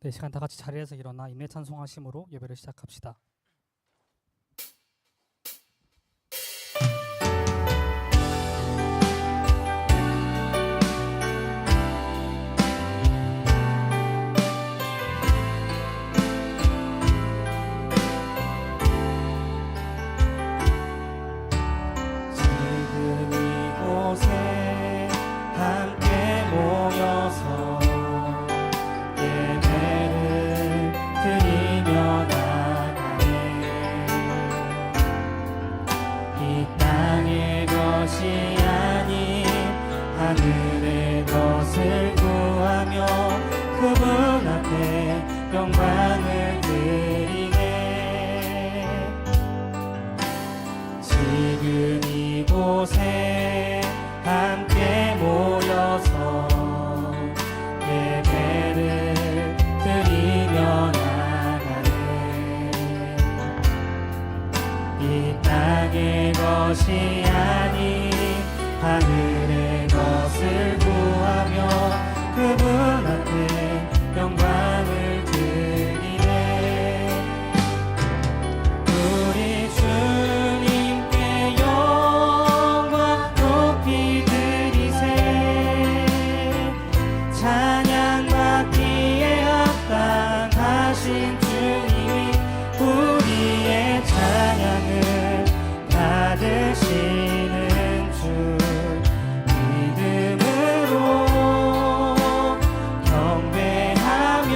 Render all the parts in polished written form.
네, 시간 다 같이 자리에서 일어나 인내 찬송하심으로 예배를 시작합시다. 지금 이곳에 함께 모여서 예배를 드리며 나가네. 이 땅의 것이 아닌 하늘의 것을 구하며 그분 앞에 영광을 드리네. 지금 이곳에 함께 모여서 예배를 드리며 나가네. 이 땅의 것이 아닌 하늘의 것을 구하며 그분 앞에 영광을 드리네. 우리 주님께 영광 높이 드리세. 찬양받기에 합당하신 주님이 우리의 찬양을 받으시는 주. 믿음으로 경배하며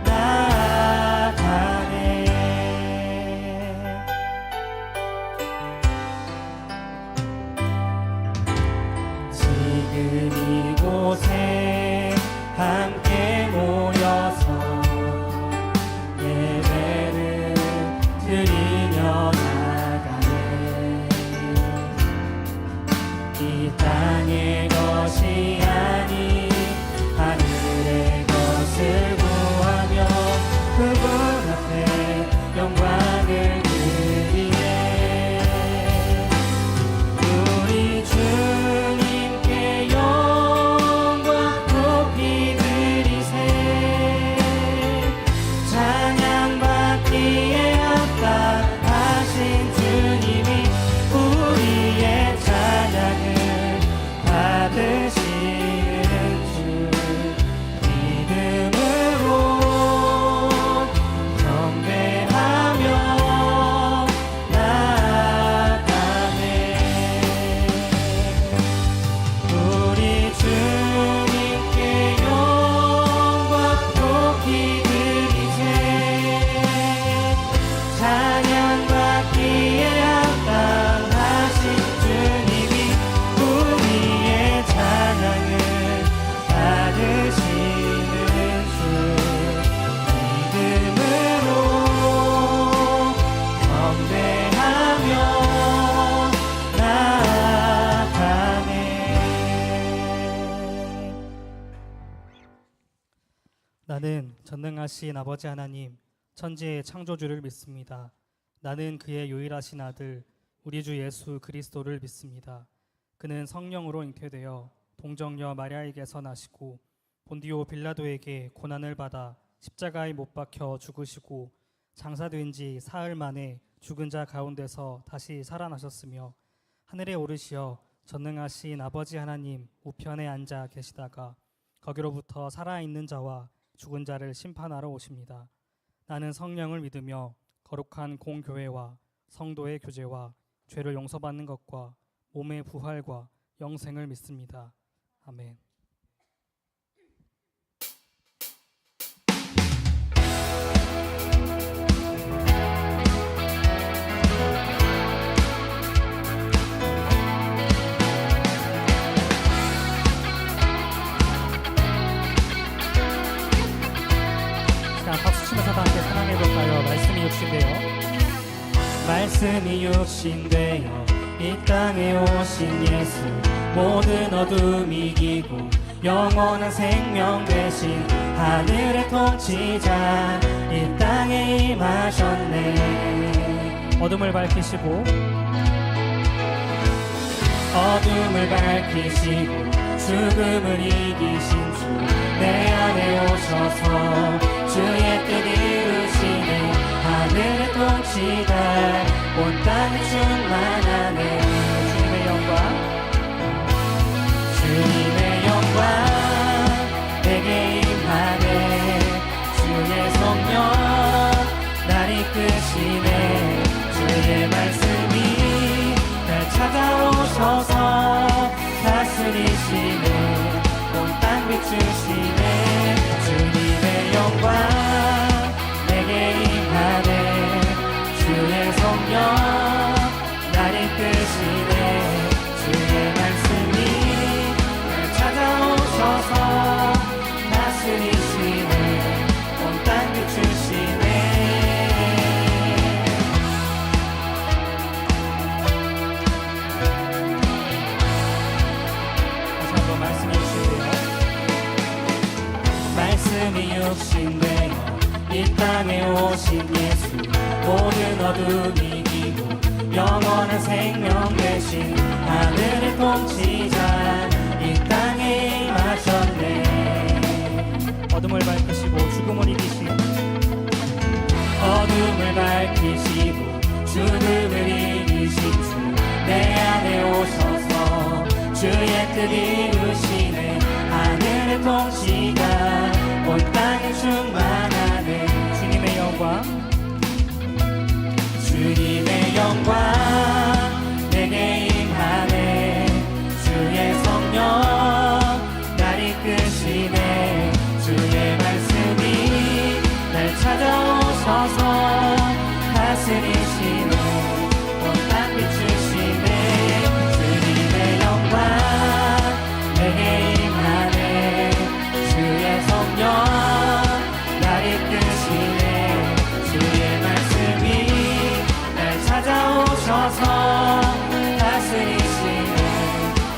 나아가네. 지금 이곳에 함께 모여서 예배를 드리며 나가네. 이 땅의 것이 아닌 하늘의 것을 구하며 그분 앞에 영광을 드리네. 우리 주님께 영광 높이 드리세. 찬양받기에 합당하신 주님이 우리의 찬양을 받으시는 주. 믿음으로 경배하며 나아가네. 우리 주님께 영광 높이 드리세. 찬양받기에 합당하신 주님이 우리의 찬양을 받으시는 주. 믿음으로 경배하며 나아가네. 나는 전능하신 아버지 하나님, 천지의 창조주를 믿습니다. 나는 그의 유일하신 아들, 우리 주 예수 그리스도를 믿습니다. 그는 성령으로 잉태되어 동정녀 마리아에게서 나시고 본디오 빌라도에게 고난을 받아 십자가에 못 박혀 죽으시고 장사된 지 사흘 만에 죽은 자 가운데서 다시 살아나셨으며 하늘에 오르시어 전능하신 아버지 하나님 우편에 앉아 계시다가 거기로부터 살아있는 자와 죽은 자를 심판하러 오십니다. 나는 성령을 믿으며 거룩한 공교회와 성도의 교제와 죄를 용서받는 것과 몸의 부활과 영생을 믿습니다. 아멘. 자, 박수 치면서 다 함께 찬양해볼까요? 말씀이 육신되어 말씀이 육신되어 이 땅에 오신 예수. 모든 어둠 이기고 영원한 생명 되신 하늘의 통치자 이 땅에 임하셨네. 어둠을 밝히시고 어둠을 밝히시고 죽음을 이기신 주. 내 안에 오셔서 주의 뜻 이루시네. 하늘의 통치가 온 땅에 충만하네. 주님의 영광 주님의 영광 내게 임하네. 주의 성령 날 이끄시네. 주의 말씀이 날 찾아오셔서 다스리시네. 온 땅 비추시네. 주님의 영광 내게 임하네. 주의 성령 날 이끄시네. 주의 말씀이 날 찾아오셔서 다스리시네. 온 땅 비추시네. 다시 한번 말씀해 주실래요? 말씀이 육신되어 이 땅에 오신 예수, 모든 어둠 이기고 영원한 생명 되신 하늘의 통치자 이 땅에 임하셨네. 어둠을 밝히시고 죽음을 이기신 어둠을 밝히시고 죽음을 이기신 주 내 안에 오셔서 주의 뜻 이루시네. 하늘의 통치가 온 땅에 충만하네. 주님의 영광 주님의 영광 내게 임하네. 주의 성령 날 이끄시네. 주의 말씀이 날 찾아오셔서 다스리시네. 온 땅 비추시네. 주님의 영광 내게 임하네. 주의 성령 날 이끄시네. 주의 말씀이 날 찾아오셔서 다스리시네.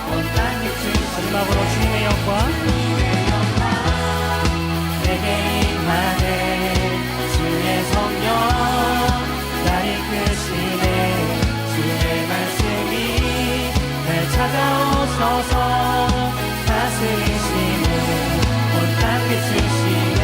온 땅 비추시네. 마지막으로 주님의 영광 내게 임하네. 주의 성령 날 이끄시네. 주의 말씀이 날 찾아오셔서 다스리시네. 온 땅 비추시네.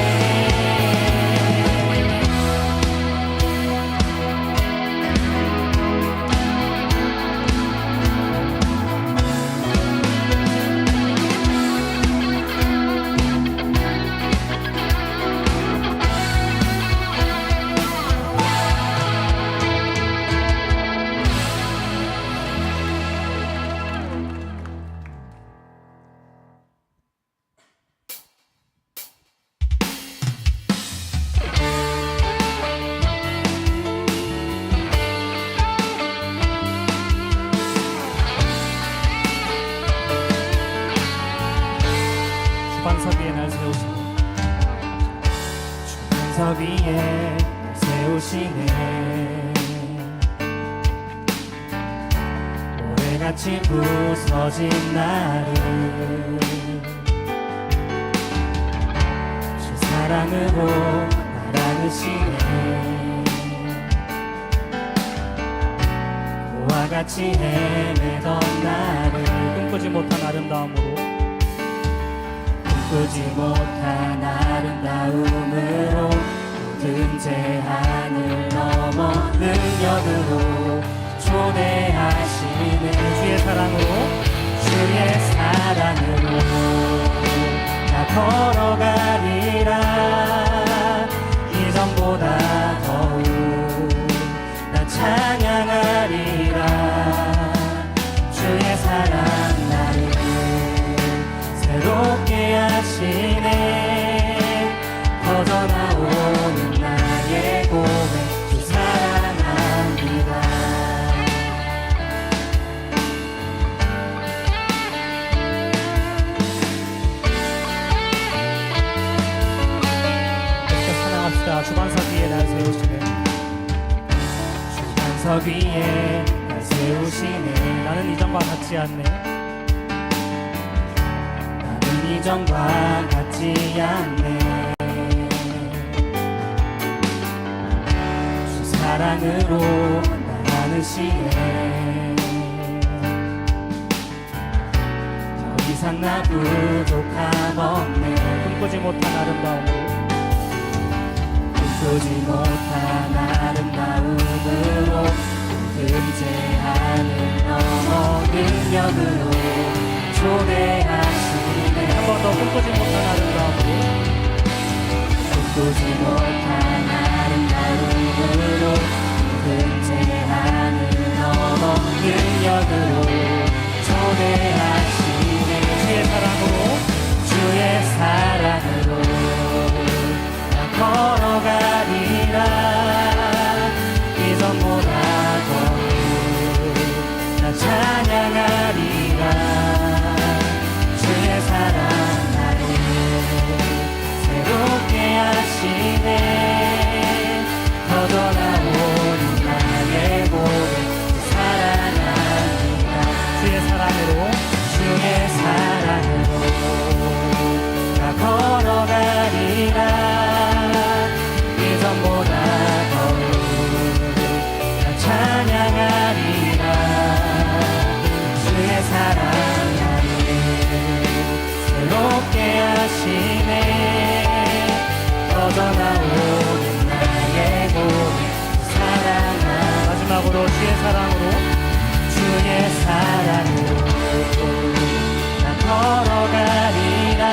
주반석 위에 날 세우시고 주반석 위에 날 세우시네. 모래같이 부서진 나를 주 사랑으로 날 안으시네. 그와 같이 헤매던 나를 꿈꾸지 못한 아름다움으로 꾸지 못한 아름다움으로 모든 제한을 넘어 능력으로 초대하시네. 주의 사랑으로 주의 사랑으로 나 걸어가리라. 이전보다 더욱 나 찬양하리라. 주의 사랑 나를 새롭게 하시네. 터져나오는 나의 고백 주 사랑합니다. 이렇게 사랑합시다. 주반석 위에 날 세우시네. 주반석 위에 날 세우시네. 나는 이전과 같지 않네. 나는 이전과 같지 않네. 주 사랑으로 날 안으시네. 더 이상 나 부족함 없네. 꿈꾸지 못한 아름다움으로 꿈꾸지 못한 아름다움으로 금제하는 너머 능력으로 초대하시네. 한 번 더 꿈꾸지 못한 아름다움으로 꿈꾸지 못한 아름다움으로 금제하는 너머 능력으로 초대하시네. 주의 사랑으로 주의 사랑으로 나 걸어가리라. 이전보다 더욱 나 찬양하리라. 주의 사랑 나를 새롭게 하시네. 터져나오는 나의 고백 사랑합니다. 주의 사랑으로 주의 사랑으로 나 걸어가리라. 이전보다 더욱 나 찬양하리라. 주의 사랑 나를 새롭게 하시네. 터져나오는 나의 고백 사랑합니다. 마지막으로 주의 사랑으로 주의 사랑으로 나 걸어가리라.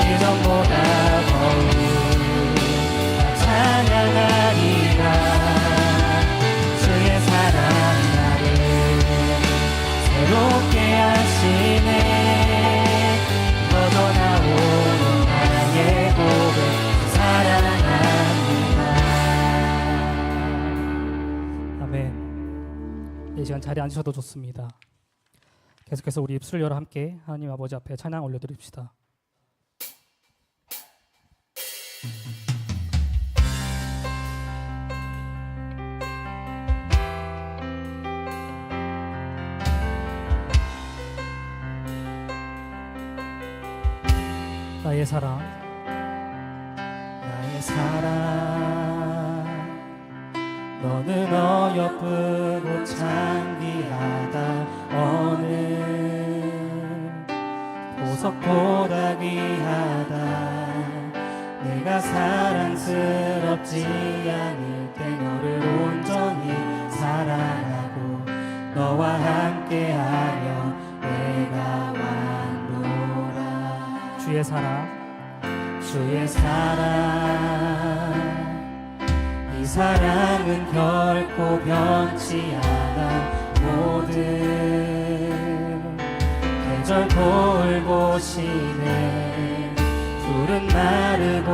이전보다 더욱 나 찬양하리라. 주의 사랑 나를 새롭게 하시네. 터져나오는 나의 고백 사랑합니다. 아멘. 이 시간 자리에 앉으셔도 좋습니다. 계속해서 우리 입술을 열어 함께 하나님 아버지 앞에 찬양 올려드립시다. 나의 사랑 나의 사랑 너는 어여쁘고 창기하다. 어느 보석보다 귀하다. 내가 사랑스럽지 않을 때 너를 온전히 사랑하고 너와 함께하며 내가 왔노라. 주의 사랑 주의 사랑 이 사랑은 결코 변치 않아. 모든 계절 돌보시네. 풀은 마르고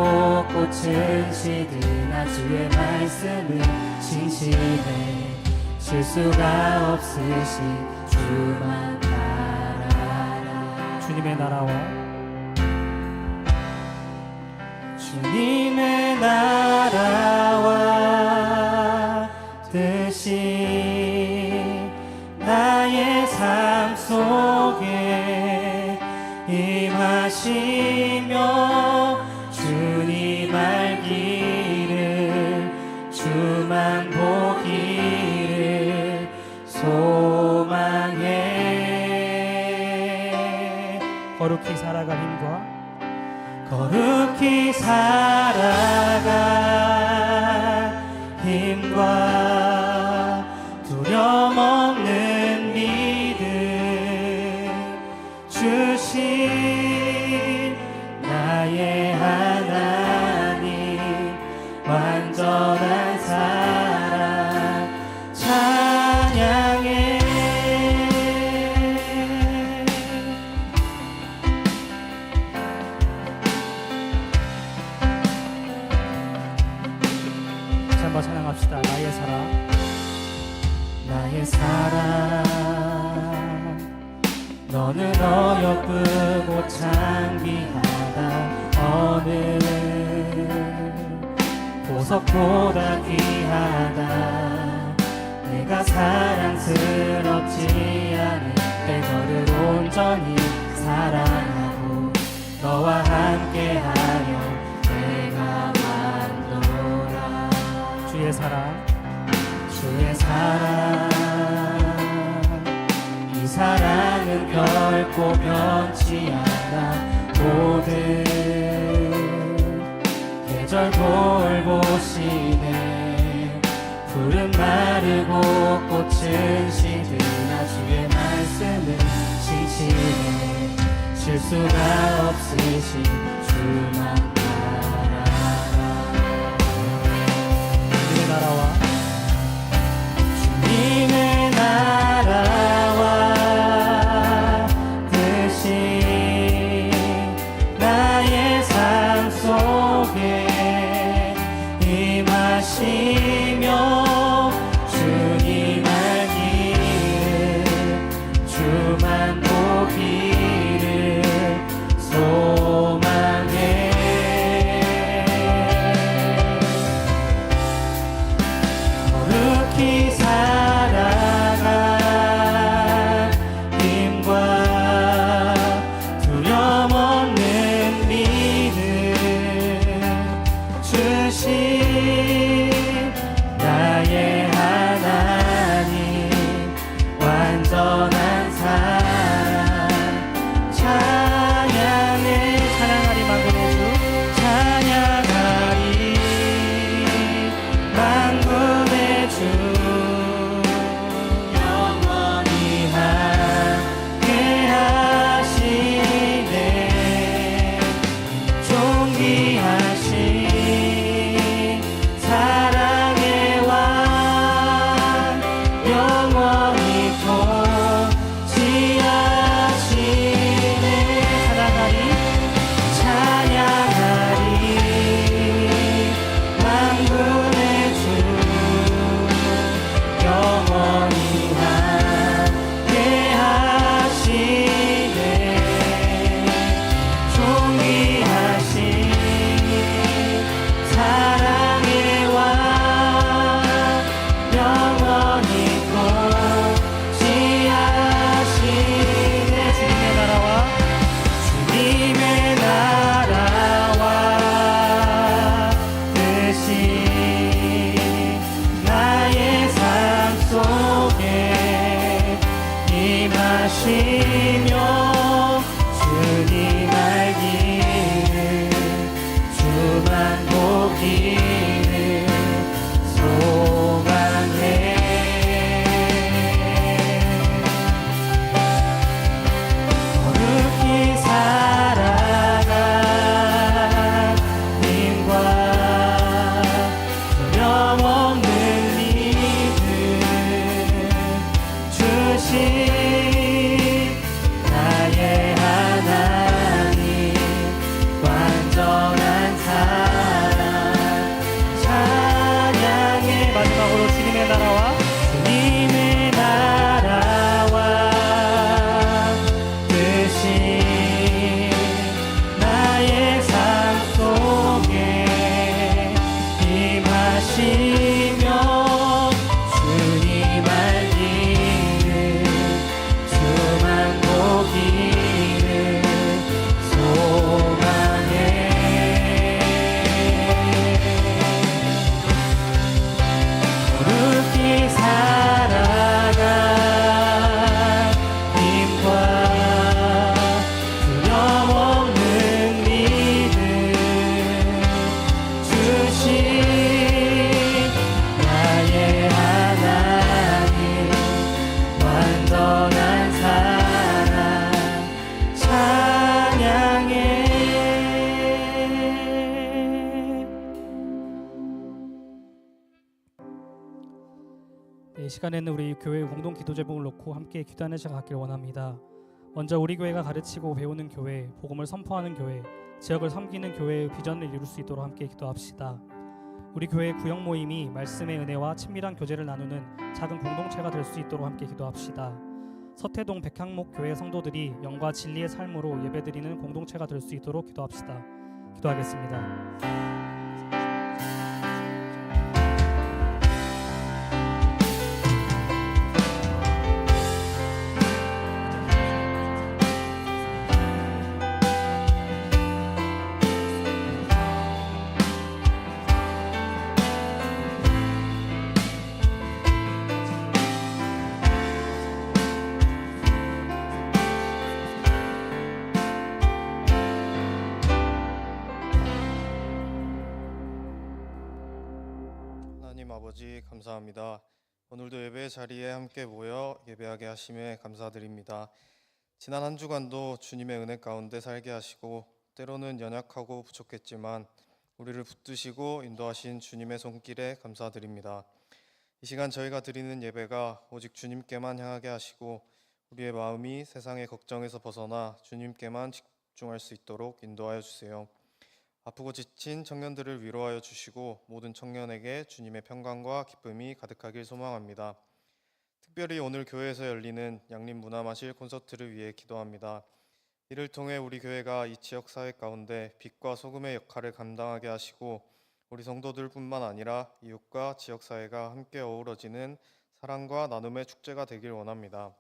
꽃은 시드나 주의 말씀은 신실해. 실수가 없으신 주만 따라라. 주님의 나라와 주님의 나라와 뜻이 나의 삶 속에 임하시며 주님 알기를 주만 보기를 소망해. 거룩히 살아갈 힘과 거룩히 살아갈 힘과 두려움 없는 믿음 주신 나의 하나님. 완전한 사랑 찬양해. 다시 한번 찬양합시다. 나의 사랑 나의 사랑 너는 어여쁘고 창기하다. 어느 보석보다 귀하다. 내가 사랑스럽지 않을 때 너를 온전히 사랑하고 너와 함께하여 내가 왔노라. 주의 사랑 주의 사랑 이 사랑은 뜻은 결코 변치 않아. 모든 계절 돌보시네. 푸른 마르고 꽃은 시드나 주의 말씀은 싱싱해. 실수가 없으신 주만 주님의 나라와 주님의 나라와 뜻이 나의 삶 속에 임하시며 주님 알기를 주만 보기를 소망해. 거룩히 살아가 힘과 두려움 없는 믿음 주신 나의 하나님 완전한 사랑 찬양해. 찬양하리 만군의 주 찬양하리 만군의 주 영원히 함께 하시네. 존귀하신 사랑의 왕 영원히 통치하시네. 찬양하리 만군의 주 영원히 함께 하시네. 존귀하신 사랑의 왕 영원히 통치하시네. 주님의 나라와 주님의 나라와 뜻이 나의 삶 속에 임하시며 주님 알기를 주만 보기를 소망해. 거룩히 살아가 힘과 두려움 없는 믿음 주신 나의 하나님 완전한 사랑 찬양해. 마지막으로 주님의 나라와 주님의 나라와 뜻이 나의 삶 속에 임하시며 주님 알기를 주만 보기를 소망해. 거룩히 살아가 힘과 두려움 없는 믿음 주신 나의 하나님 완전한 사랑 찬양해. 이 시간에는 우리 교회 공동 기도 제목을 놓고 함께 기도하는 시간 갖기를 원합니다. 먼저 우리 교회가 가르치고 배우는 교회, 복음을 선포하는 교회, 지역을 섬기는 교회의 비전을 이룰 수 있도록 함께 기도합시다. 우리 교회 구역 모임이 말씀의 은혜와 친밀한 교제를 나누는 작은 공동체가 될 수 있도록 함께 기도합시다. 서태동 백향목 교회 성도들이 영과 진리의 삶으로 예배드리는 공동체가 될 수 있도록 기도합시다. 기도하겠습니다. 아버지 감사합니다. 오늘도 예배 자리에 함께 모여 예배하게 하심에 감사드립니다. 지난 한 주간도 주님의 은혜 가운데 살게 하시고 때로는 연약하고 부족했지만 우리를 붙드시고 인도하신 주님의 손길에 감사드립니다. 이 시간 저희가 드리는 예배가 오직 주님께만 향하게 하시고 우리의 마음이 세상의 걱정에서 벗어나 주님께만 집중할 수 있도록 인도하여 주세요. 아프고 지친 청년들을 위로하여 주시고 모든 청년에게 주님의 평강과 기쁨이 가득하길 소망합니다. 특별히 오늘 교회에서 열리는 양림 문화마실 콘서트를 위해 기도합니다. 이를 통해 우리 교회가 이 지역 사회 가운데 빛과 소금의 역할을 감당하게 하시고 우리 성도들뿐만 아니라 이웃과 지역 사회가 함께 어우러지는 사랑과 나눔의 축제가 되길 원합니다.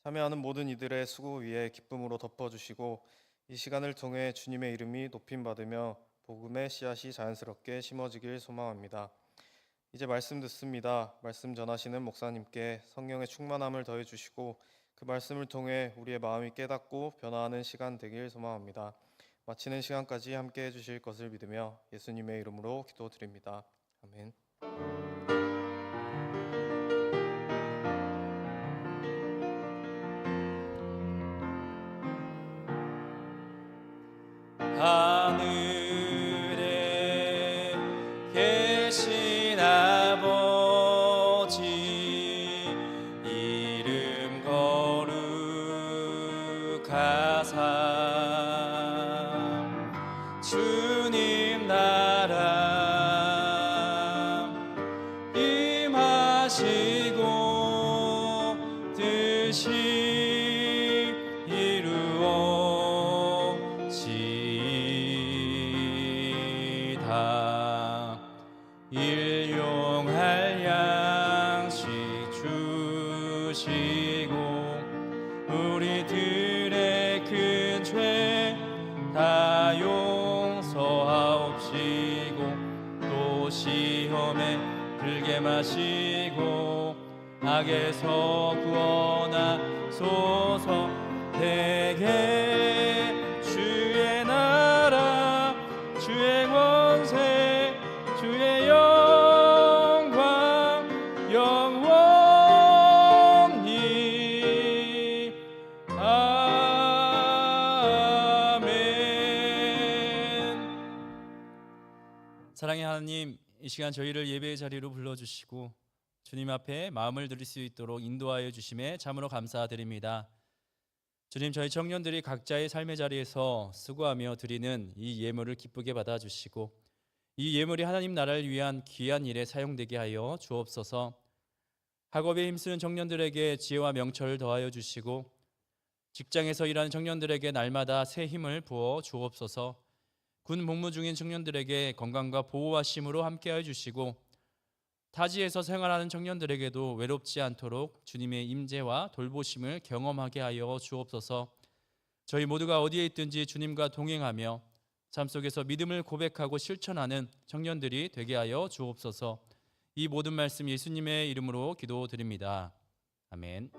참여하는 모든 이들의 수고 위에 기쁨으로 덮어주시고 이 시간을 통해 주님의 이름이 높임받으며 복음의 씨앗이 자연스럽게 심어지길 소망합니다. 이제 말씀 듣습니다. 말씀 전하시는 목사님께 성령의 충만함을 더해주시고 그 말씀을 통해 우리의 마음이 깨닫고 변화하는 시간 되길 소망합니다. 마치는 시간까지 함께 해주실 것을 믿으며 예수님의 이름으로 기도드립니다. 아멘. 하늘에 계신 아버지 이름 거룩하사 주님 나라 임하시고 뜻이 일용할 양식 주시고 우리들의 큰 죄 다 용서하옵시고 또 시험에 들게 마시고 악에서 구원하소서. 대개 주의 나라 주의 권세 주의 영광 영원히 아멘. 사랑의 하나님, 이 시간 저희를 예배의 자리로 불러주시고 주님 앞에 마음을 드릴 수 있도록 인도하여 주심에 참으로 감사드립니다. 주님, 저희 청년들이 각자의 삶의 자리에서 수고하며 드리는 이 예물을 기쁘게 받아주시고 이 예물이 하나님 나라를 위한 귀한 일에 사용되게 하여 주옵소서. 학업에 힘쓰는 청년들에게 지혜와 명철을 더하여 주시고 직장에서 일하는 청년들에게 날마다 새 힘을 부어 주옵소서. 군 복무 중인 청년들에게 건강과 보호하심으로 함께하여 주시고 타지에서 생활하는 청년들에게도 외롭지 않도록 주님의 임재와 돌보심을 경험하게 하여 주옵소서. 저희 모두가 어디에 있든지 주님과 동행하며 삶 속에서 믿음을 고백하고 실천하는 청년들이 되게 하여 주옵소서. 이 모든 말씀 예수님의 이름으로 기도드립니다. 아멘.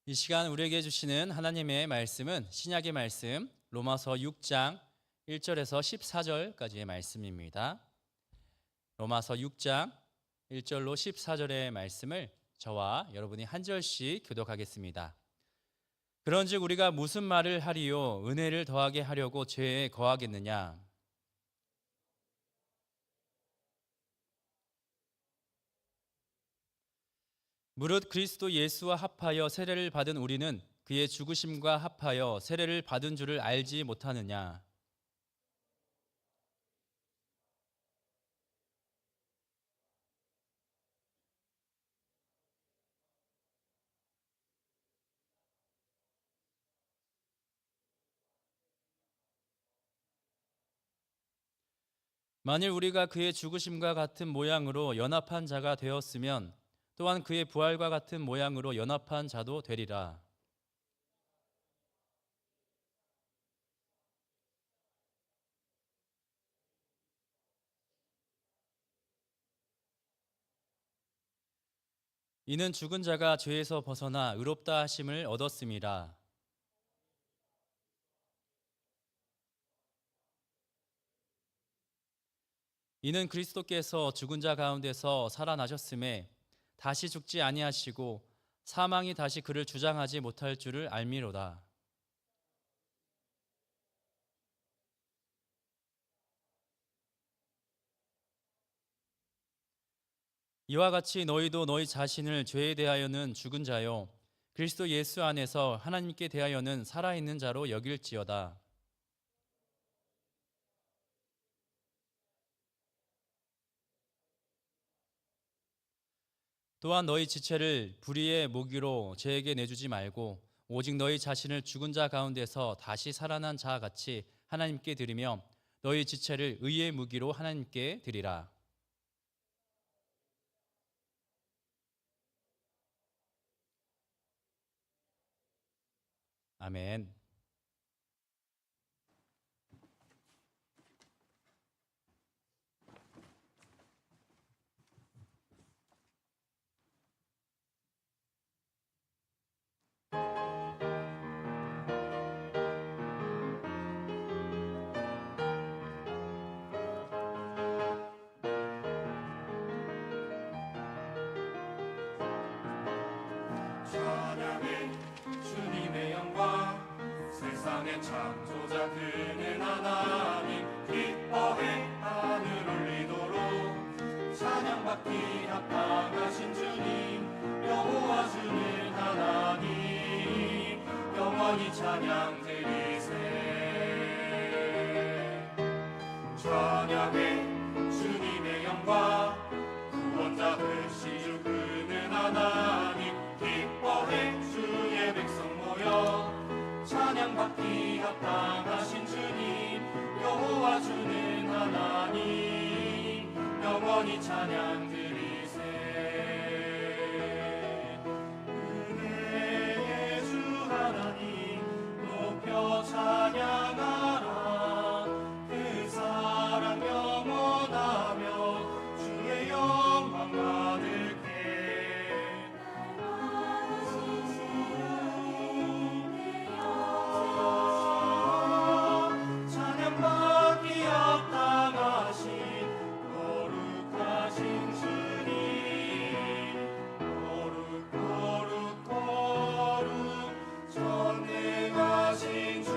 이 시간 우리에게 주시는 하나님의 말씀은 신약의 말씀 로마서 6장 1절에서 14절까지의 말씀입니다. 로마서 6장 1절로 14절의 말씀을 저와 여러분이 한 절씩 교독하겠습니다. 그런즉 우리가 무슨 말을 하리요? 은혜를 더하게 하려고 죄에 거하겠느냐? 무릇 그리스도 예수와 합하여 세례를 받은 우리는 그의 죽으심과 합하여 세례를 받은 줄을 알지 못하느냐? 만일 우리가 그의 죽으심과 같은 모양으로 연합한 자가 되었으면 또한 그의 부활과 같은 모양으로 연합한 자도 되리라. 이는 죽은 자가 죄에서 벗어나 의롭다 하심을 얻었음이라. 이는 그리스도께서 죽은 자 가운데서 살아나셨음에 다시 죽지 아니하시고 사망이 다시 그를 주장하지 못할 줄을 알미로다. 이와 같이 너희도 너희 자신을 죄에 대하여는 죽은 자요 그리스도 예수 안에서 하나님께 대하여는 살아있는 자로 여길지어다. 또한 너희 지체를 불의의 모기로 죄에게 내주지 말고 오직 너희 자신을 죽은 자 가운데서 다시 살아난 자 같이 하나님께 드리며 너희 지체를 의의 무기로 하나님께 드리라. 아멘. 찬양해 주님의 영광 세상의 창조자 그는 하나님 기뻐해 하늘 올리도록 찬양받기 합당하신 주님 여호와 주는 하나님 영원히 찬양 드리세. 찬양해 주님의 영광 구원자 되시 주 그는 하나님 기뻐해 주의 백성 모여 찬양받기 합당하신 주님 여호와 주는 하나님 영원히 찬양 드리세. 은혜의 주 하나님 높여 찬양하라. 그 사랑 영원하며 주의 영광 받을게. 찬양받기 합당하신 거룩하신 주님 거룩 거룩 거룩 전능하신 주님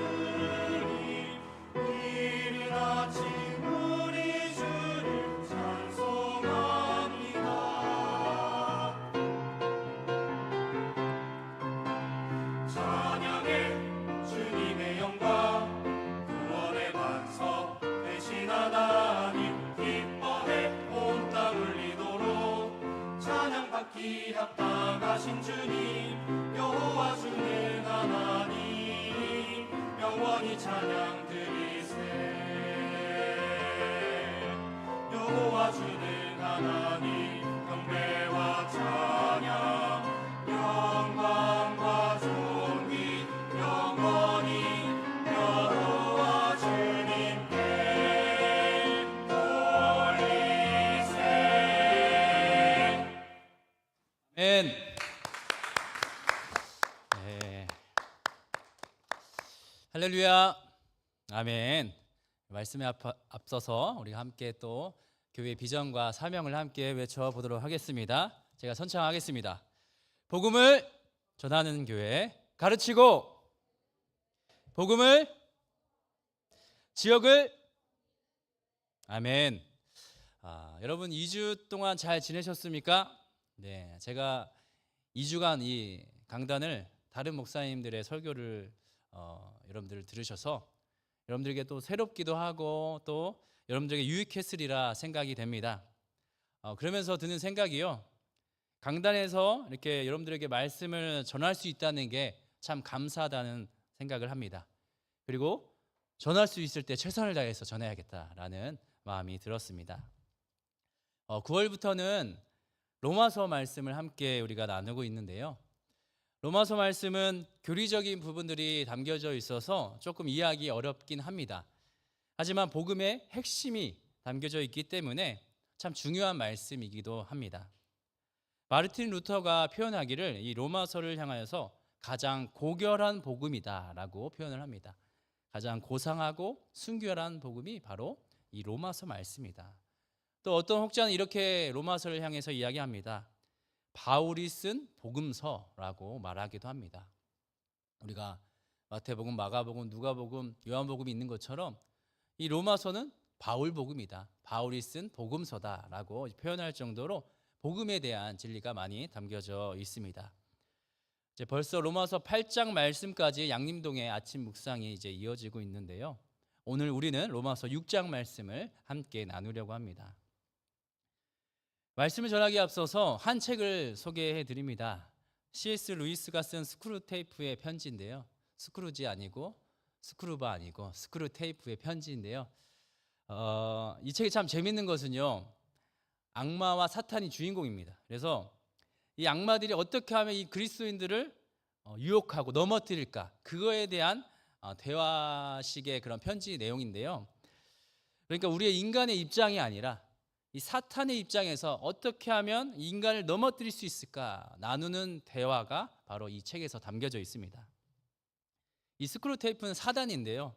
이른 아침 우리 주를 찬송합니다. 찬양해 주님의 영광 구원의 반석 되신 하나님 기뻐해 온 땅 울리도록 찬양받기 합당하신 주님 여호와 주는 하나님 영원히 찬양 드리세. 여호와 주는 하나님 경배와 찬양 영광과 존귀 영원히 여호와 주님께 돌리세. 아멘. 네. 할렐루야. 아멘. 말씀에 앞서서 우리가 함께 또 교회의 비전과 사명을 함께 외쳐보도록 하겠습니다. 제가 선창하겠습니다. 복음을 전하는 교회, 가르치고 복음을 지역을 아멘. 여러분 2주 동안 잘 지내셨습니까? 네, 제가 2주간 이 강단을 다른 목사님들의 설교를 여러분들 들으셔서 여러분들에게 또 새롭기도 하고 또 여러분들에게 유익했으리라 생각이 됩니다. 그러면서 드는 생각이요, 강단에서 이렇게 여러분들에게 말씀을 전할 수 있다는 게 참 감사하다는 생각을 합니다. 그리고 전할 수 있을 때 최선을 다해서 전해야겠다라는 마음이 들었습니다. 9월부터는 로마서 말씀을 함께 우리가 나누고 있는데요, 로마서 말씀은 교리적인 부분들이 담겨져 있어서 조금 이해하기 어렵긴 합니다. 하지만 복음의 핵심이 담겨져 있기 때문에 참 중요한 말씀이기도 합니다. 마르틴 루터가 표현하기를 이 로마서를 향하여서 가장 고결한 복음이다라고 표현을 합니다. 가장 고상하고 순결한 복음이 바로 이 로마서 말씀이다. 또 어떤 혹자는 이렇게 로마서를 향해서 이야기합니다. 바울이 쓴 복음서라고 말하기도 합니다. 우리가 마태복음, 마가복음, 누가복음, 요한복음이 있는 것처럼 이 로마서는 바울 복음이다. 바울이 쓴 복음서다라고 표현할 정도로 복음에 대한 진리가 많이 담겨져 있습니다. 이제 벌써 로마서 8장 말씀까지 양림동의 아침 묵상이 이제 이어지고 있는데요. 오늘 우리는 로마서 6장 말씀을 함께 나누려고 합니다. 말씀을 전하기에 앞서서 한 책을 소개해 드립니다. C.S. 루이스가 쓴 스크루테이프의 편지인데요. 스크루지 아니고 스크루바 아니고 스크루테이프의 편지인데요. 이 책이 참 재밌는 것은요. 악마와 사탄이 주인공입니다. 그래서 이 악마들이 어떻게 하면 이 그리스도인들을 유혹하고 넘어뜨릴까, 그거에 대한 대화식의 그런 편지 내용인데요. 그러니까 우리의 인간의 입장이 아니라 이 사탄의 입장에서 어떻게 하면 인간을 넘어뜨릴 수 있을까 나누는 대화가 바로 이 책에서 담겨져 있습니다. 이 스크루테이프는 사단인데요.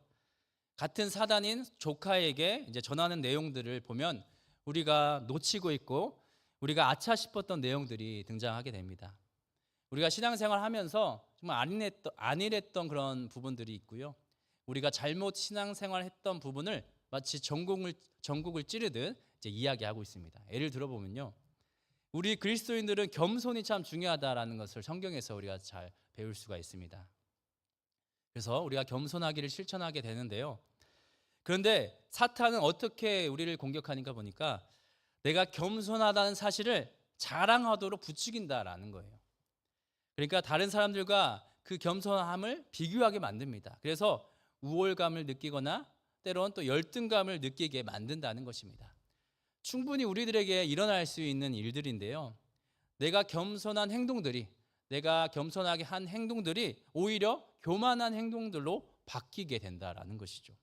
같은 사단인 조카에게 이제 전하는 내용들을 보면 우리가 놓치고 있고 우리가 아차 싶었던 내용들이 등장하게 됩니다. 우리가 신앙생활 하면서 정말 안일했던 그런 부분들이 있고요. 우리가 잘못 신앙생활 했던 부분을 마치 전국을 찌르듯 이제 이야기하고 있습니다. 예를 들어보면요. 우리 그리스도인들은 겸손이 참 중요하다라는 것을 성경에서 우리가 잘 배울 수가 있습니다. 그래서 우리가 겸손하기를 실천하게 되는데요. 그런데 사탄은 어떻게 우리를 공격하니까 보니까 내가 겸손하다는 사실을 자랑하도록 부추긴다라는 거예요. 그러니까 다른 사람들과 그 겸손함을 비교하게 만듭니다. 그래서 우월감을 느끼거나 때론 또 열등감을 느끼게 만든다는 것입니다. 충분히 우리들에게 일어날 수 있는 일들인데요. 내가 겸손한 행동들이, 내가 겸손하게 한 행동들이 오히려 교만한 행동들로 바뀌게 된다라는 것이죠.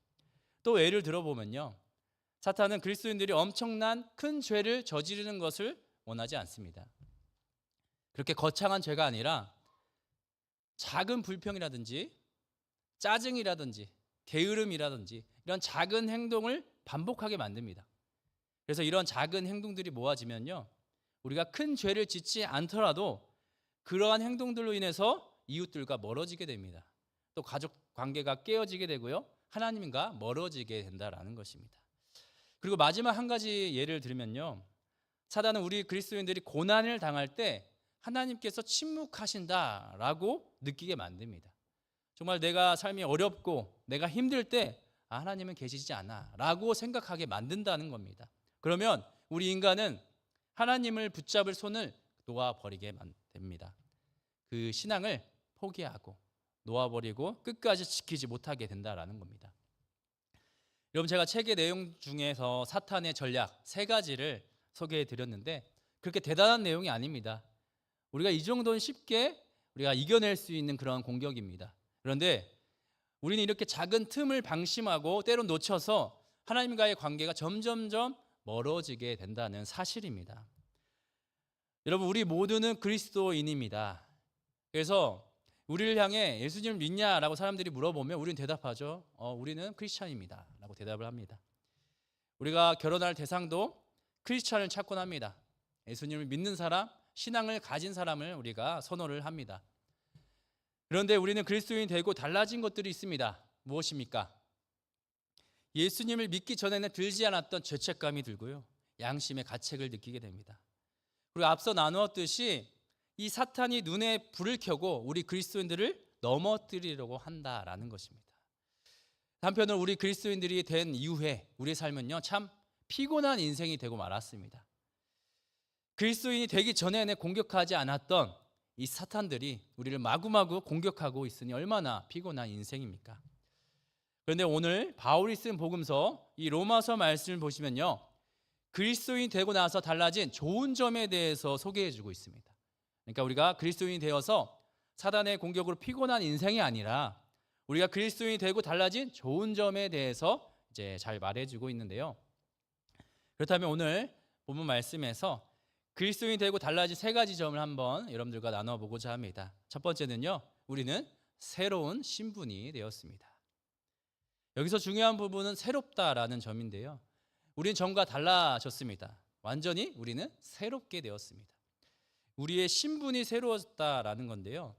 또 예를 들어보면요. 사탄은 그리스도인들이 엄청난 큰 죄를 저지르는 것을 원하지 않습니다. 그렇게 거창한 죄가 아니라 작은 불평이라든지 짜증이라든지 게으름이라든지 이런 작은 행동을 반복하게 만듭니다. 그래서 이런 작은 행동들이 모아지면요. 우리가 큰 죄를 짓지 않더라도 그러한 행동들로 인해서 이웃들과 멀어지게 됩니다. 또 가족 관계가 깨어지게 되고요. 하나님과 멀어지게 된다라는 것입니다. 그리고 마지막 한 가지 예를 들면요. 사단은 우리 그리스도인들이 고난을 당할 때 하나님께서 침묵하신다라고 느끼게 만듭니다. 정말 내가 삶이 어렵고 내가 힘들 때 하나님은 계시지 않아 라고 생각하게 만든다는 겁니다. 그러면 우리 인간은 하나님을 붙잡을 손을 놓아버리게 됩니다. 그 신앙을 포기하고 놓아버리고 끝까지 지키지 못하게 된다라는 겁니다. 여러분, 제가 책의 내용 중에서 사탄의 전략 3가지를 소개해 드렸는데 그렇게 대단한 내용이 아닙니다. 우리가 이 정도는 쉽게 우리가 이겨낼 수 있는 그런 공격입니다. 그런데 우리는 이렇게 작은 틈을 방심하고 때론 놓쳐서 하나님과의 관계가 점점점 멀어지게 된다는 사실입니다. 여러분, 우리 모두는 그리스도인입니다. 그래서 우리를 향해 예수님을 믿냐라고 사람들이 물어보면 우리는 대답하죠. 우리는 크리스찬입니다 라고 대답을 합니다. 우리가 결혼할 대상도 크리스찬을 찾곤 합니다. 예수님을 믿는 사람, 신앙을 가진 사람을 우리가 선호를 합니다. 그런데 우리는 그리스도인이 되고 달라진 것들이 있습니다. 무엇입니까? 예수님을 믿기 전에는 들지 않았던 죄책감이 들고요. 양심의 가책을 느끼게 됩니다. 그리고 앞서 나누었듯이 이 사탄이 눈에 불을 켜고 우리 그리스도인들을 넘어뜨리려고 한다라는 것입니다. 한편으로 우리 그리스도인들이 된 이후에 우리의 삶은요, 참 피곤한 인생이 되고 말았습니다. 그리스도인이 되기 전에는 공격하지 않았던 이 사탄들이 우리를 마구마구 공격하고 있으니 얼마나 피곤한 인생입니까? 그런데 오늘 바울이 쓴 복음서 이 로마서 말씀을 보시면요, 그리스도인이 되고 나서 달라진 좋은 점에 대해서 소개해주고 있습니다. 그러니까 우리가 그리스도인이 되어서 사단의 공격으로 피곤한 인생이 아니라 우리가 그리스도인이 되고 달라진 좋은 점에 대해서 이제 잘 말해주고 있는데요. 그렇다면 오늘 본문 말씀에서 그리스도인이 되고 달라진 세 가지 점을 한번 여러분들과 나눠보고자 합니다. 첫 번째는요, 우리는 새로운 신분이 되었습니다. 여기서 중요한 부분은 새롭다라는 점인데요, 우리는 전과 달라졌습니다. 완전히 우리는 새롭게 되었습니다. 우리의 신분이 새로웠다라는 건데요,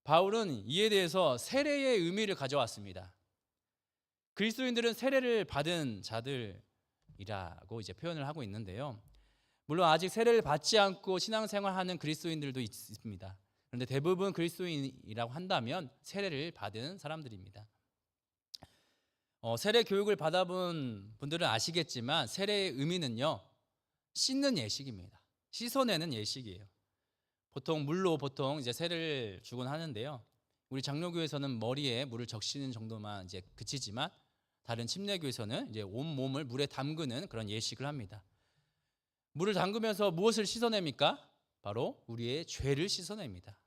바울은 이에 대해서 세례의 의미를 가져왔습니다. 그리스도인들은 세례를 받은 자들이라고 이제 표현을 하고 있는데요, 물론 아직 세례를 받지 않고 신앙생활하는 그리스도인들도 있습니다. 그런데 대부분 그리스도인이라고 한다면 세례를 받은 사람들입니다. 세례 교육을 받아본 분들은 아시겠지만 세례의 의미는요, 씻는 예식입니다. 씻어내는 예식이에요. 물로 이제 세례를 주곤 하는데요, 우리 장로교에서는 머리에 물을 적시는 정도만 이제 그치지만 다른 침례교에서는 이제 온 몸을 물에 담그는 그런 예식을 합니다. 물을 담그면서 무엇을 씻어냅니까? 바로 우리의 죄를 씻어냅니다.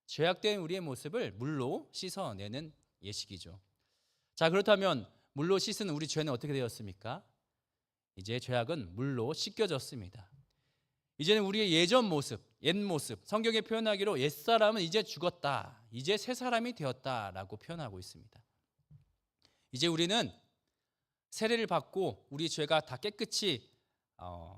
죄악된 우리의 모습을 물로 씻어내는 예식이죠. 자, 그렇다면 물로 씻은 우리 죄는 어떻게 되었습니까? 이제 죄악은 물로 씻겨졌습니다. 이제는 우리의 예전 모습, 옛 모습, 성경에 표현하기로 옛사람은 이제 죽었다, 이제 새 사람이 되었다라고 표현하고 있습니다. 이제 우리는 세례를 받고 우리 죄가 다 깨끗이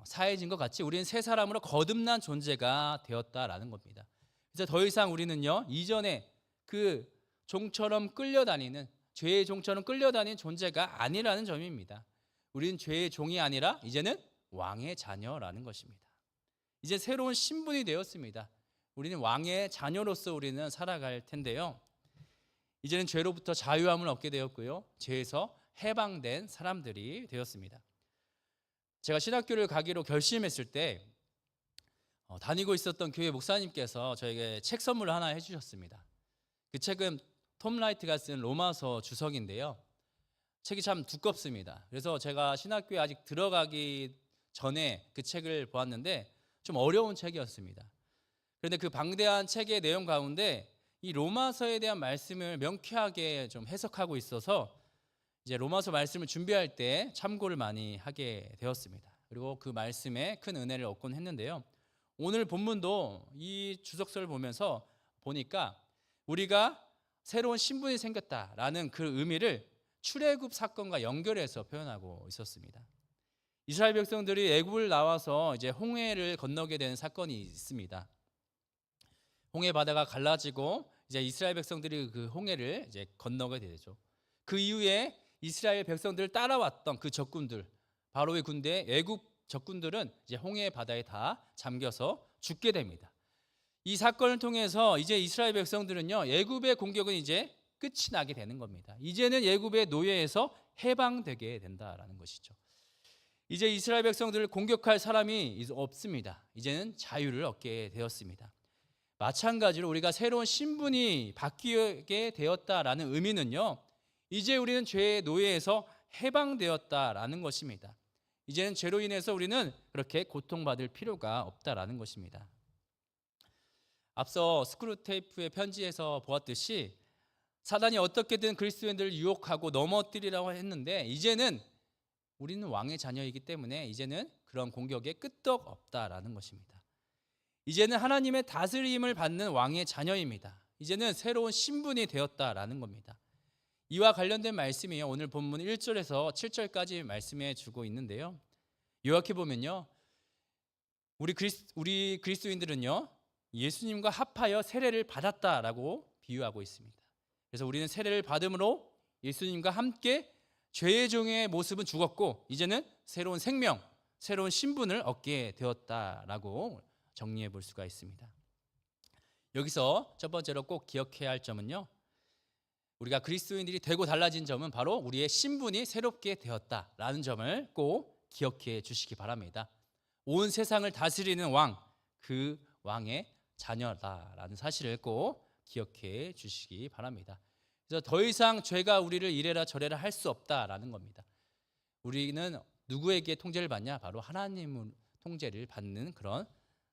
사해진 것 같이 우리는 새 사람으로 거듭난 존재가 되었다라는 겁니다. 그래서 더 이상 우리는요, 이전에 그 종처럼 끌려다니는, 죄의 종처럼 끌려다니는 존재가 아니라는 점입니다. 우리는 죄의 종이 아니라 이제는 왕의 자녀라는 것입니다. 이제 새로운 신분이 되었습니다. 우리는 왕의 자녀로서 우리는 살아갈 텐데요, 이제는 죄로부터 자유함을 얻게 되었고요, 죄에서 해방된 사람들이 되었습니다. 제가 신학교를 가기로 결심했을 때 다니고 있었던 교회 목사님께서 저에게 책 선물을 하나 해주셨습니다. 그 책은 톰 라이트가 쓴 로마서 주석인데요, 책이 참 두껍습니다. 그래서 제가 신학교에 아직 들어가기 전에 그 책을 보았는데 좀 어려운 책이었습니다. 그런데 그 방대한 책의 내용 가운데 이 로마서에 대한 말씀을 명쾌하게 좀 해석하고 있어서 이제 로마서 말씀을 준비할 때 참고를 많이 하게 되었습니다. 그리고 그 말씀에 큰 은혜를 얻곤 했는데요, 오늘 본문도 이 주석서를 보면서 보니까 우리가 새로운 신분이 생겼다라는 그 의미를 출애굽 사건과 연결해서 표현하고 있었습니다. 이스라엘 백성들이 애굽을 나와서 이제 홍해를 건너게 되는 사건이 있습니다. 홍해 바다가 갈라지고 이제 이스라엘 백성들이 그 홍해를 이제 건너게 되죠. 그 이후에 이스라엘 백성들을 따라왔던 그 적군들, 바로의 군대, 애굽 적군들은 이제 홍해 바다에 다 잠겨서 죽게 됩니다. 이 사건을 통해서 이제 이스라엘 백성들은요, 애굽의 공격은 이제 끝이 나게 되는 겁니다. 이제는 애굽의 노예에서 해방되게 된다라는 것이죠. 이제 이스라엘 백성들을 공격할 사람이 없습니다. 이제는 자유를 얻게 되었습니다. 마찬가지로 우리가 새로운 신분이 바뀌게 되었다라는 의미는요, 이제 우리는 죄의 노예에서 해방되었다라는 것입니다. 이제는 죄로 인해서 우리는 그렇게 고통받을 필요가 없다라는 것입니다. 앞서 스크루테이프의 편지에서 보았듯이 사단이 어떻게든 그리스도인들을 유혹하고 넘어뜨리라고 했는데 이제는 우리는 왕의 자녀이기 때문에 이제는 그런 공격에 끄떡 없다라는 것입니다. 이제는 하나님의 다스림을 받는 왕의 자녀입니다. 이제는 새로운 신분이 되었다라는 겁니다. 이와 관련된 말씀이 오늘 본문 1절에서 7절까지 말씀해 주고 있는데요, 요약해 보면요, 우리 그리스도인들은요, 예수님과 합하여 세례를 받았다라고 비유하고 있습니다. 그래서 우리는 세례를 받음으로 예수님과 함께 죄의 종의 모습은 죽었고 이제는 새로운 생명, 새로운 신분을 얻게 되었다라고 정리해 볼 수가 있습니다. 여기서 첫 번째로 꼭 기억해야 할 점은요, 우리가 그리스도인들이 되고 달라진 점은 바로 우리의 신분이 새롭게 되었다라는 점을 꼭 기억해 주시기 바랍니다. 온 세상을 다스리는 왕, 그 왕의 자녀다라는 사실을 꼭 기억해 주시기 바랍니다. 그래서 더 이상 죄가 우리를 이래라 저래라 할 수 없다라는 겁니다. 우리는 누구에게 통제를 받냐? 바로 하나님 통제를 받는 그런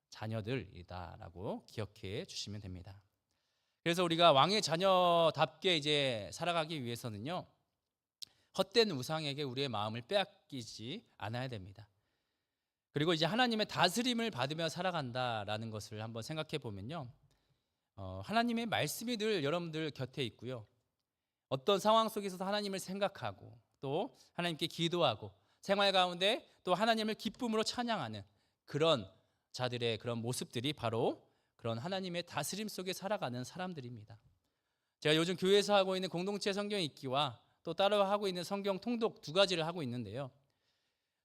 자녀들이다라고 기억해 주시면 됩니다. 그래서 우리가 왕의 자녀답게 이제 살아가기 위해서는요, 헛된 우상에게 우리의 마음을 빼앗기지 않아야 됩니다. 그리고 이제 하나님의 다스림을 받으며 살아간다라는 것을 한번 생각해 보면요, 하나님의 말씀이 늘 여러분들 곁에 있고요, 어떤 상황 속에서도 하나님을 생각하고 또 하나님께 기도하고 생활 가운데 또 하나님을 기쁨으로 찬양하는 그런 자들의 그런 모습들이 바로 그런 하나님의 다스림 속에 살아가는 사람들입니다. 제가 요즘 교회에서 하고 있는 공동체 성경 읽기와 또 따로 하고 있는 성경 통독 두 가지를 하고 있는데요,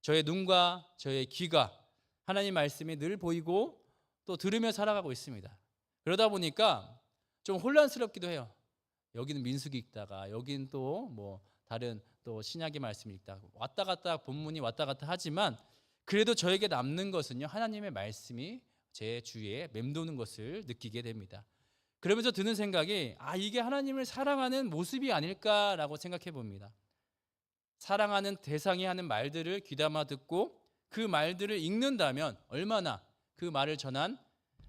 저의 눈과 저의 귀가 하나님 말씀이 늘 보이고 또 들으며 살아가고 있습니다. 그러다 보니까 좀 혼란스럽기도 해요. 여기는 민수기 읽다가 여기는 또 뭐 다른 또 신약의 말씀 읽다가 왔다 갔다 본문이 왔다 갔다 하지만 그래도 저에게 남는 것은요, 하나님의 말씀이 제 주위에 맴도는 것을 느끼게 됩니다. 그러면서 드는 생각이 이게 하나님을 사랑하는 모습이 아닐까라고 생각해 봅니다. 사랑하는 대상이 하는 말들을 귀담아 듣고 그 말들을 읽는다면 얼마나 그 말을 전한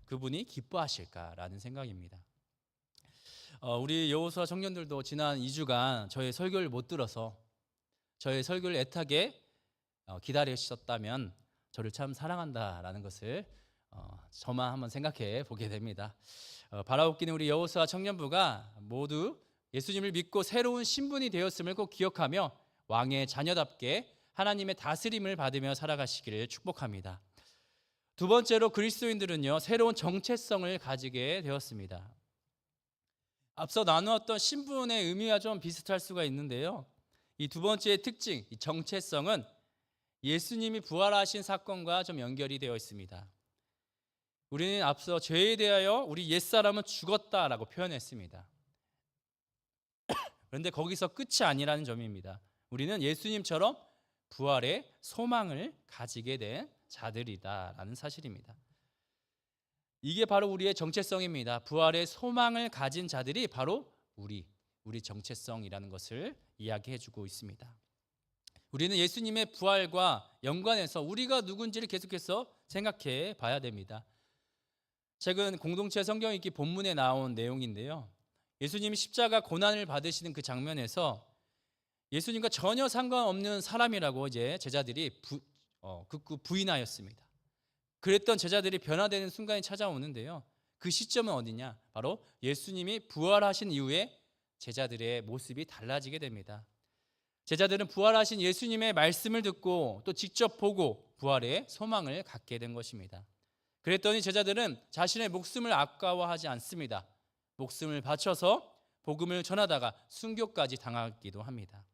그분이 기뻐하실까라는 생각입니다. 우리 여호수아 청년들도 지난 2주간 저의 설교를 못 들어서 저의 설교를 애타게 기다리셨다면 저를 참 사랑한다라는 것을 저만 한번 생각해 보게 됩니다. 바라옵기는 우리 여호수아 청년부가 모두 예수님을 믿고 새로운 신분이 되었음을 꼭 기억하며 왕의 자녀답게 하나님의 다스림을 받으며 살아가시기를 축복합니다. 두 번째로 그리스도인들은요, 새로운 정체성을 가지게 되었습니다. 앞서 나누었던 신분의 의미와 좀 비슷할 수가 있는데요, 이 두 번째의 특징, 이 정체성은 예수님이 부활하신 사건과 좀 연결이 되어 있습니다. 우리는 앞서 죄에 대하여 우리 옛사람은 죽었다라고 표현했습니다. 그런데 거기서 끝이 아니라는 점입니다. 우리는 예수님처럼 부활의 소망을 가지게 된 자들이다라는 사실입니다. 이게 바로 우리의 정체성입니다. 부활의 소망을 가진 자들이 바로 우리 정체성이라는 것을 이야기해주고 있습니다. 우리는 예수님의 부활과 연관해서 우리가 누군지를 계속해서 생각해 봐야 됩니다. 최근 공동체 성경 읽기 본문에 나온 내용인데요, 예수님이 십자가 고난을 받으시는 그 장면에서 예수님과 전혀 상관없는 사람이라고 이제 제자들이 극구 부인하였습니다. 그랬던 제자들이 변화되는 순간이 찾아오는데요, 그 시점은 어디냐? 바로 예수님이 부활하신 이후에 제자들의 모습이 달라지게 됩니다. 제자들은 부활하신 예수님의 말씀을 듣고 또 직접 보고 부활의 소망을 갖게 된 것입니다. 그랬더니 제자들은 자신의 목숨을 아까워하지 않습니다. 목숨을 바쳐서 복음을 전하다가 순교까지 당하기도 합니다.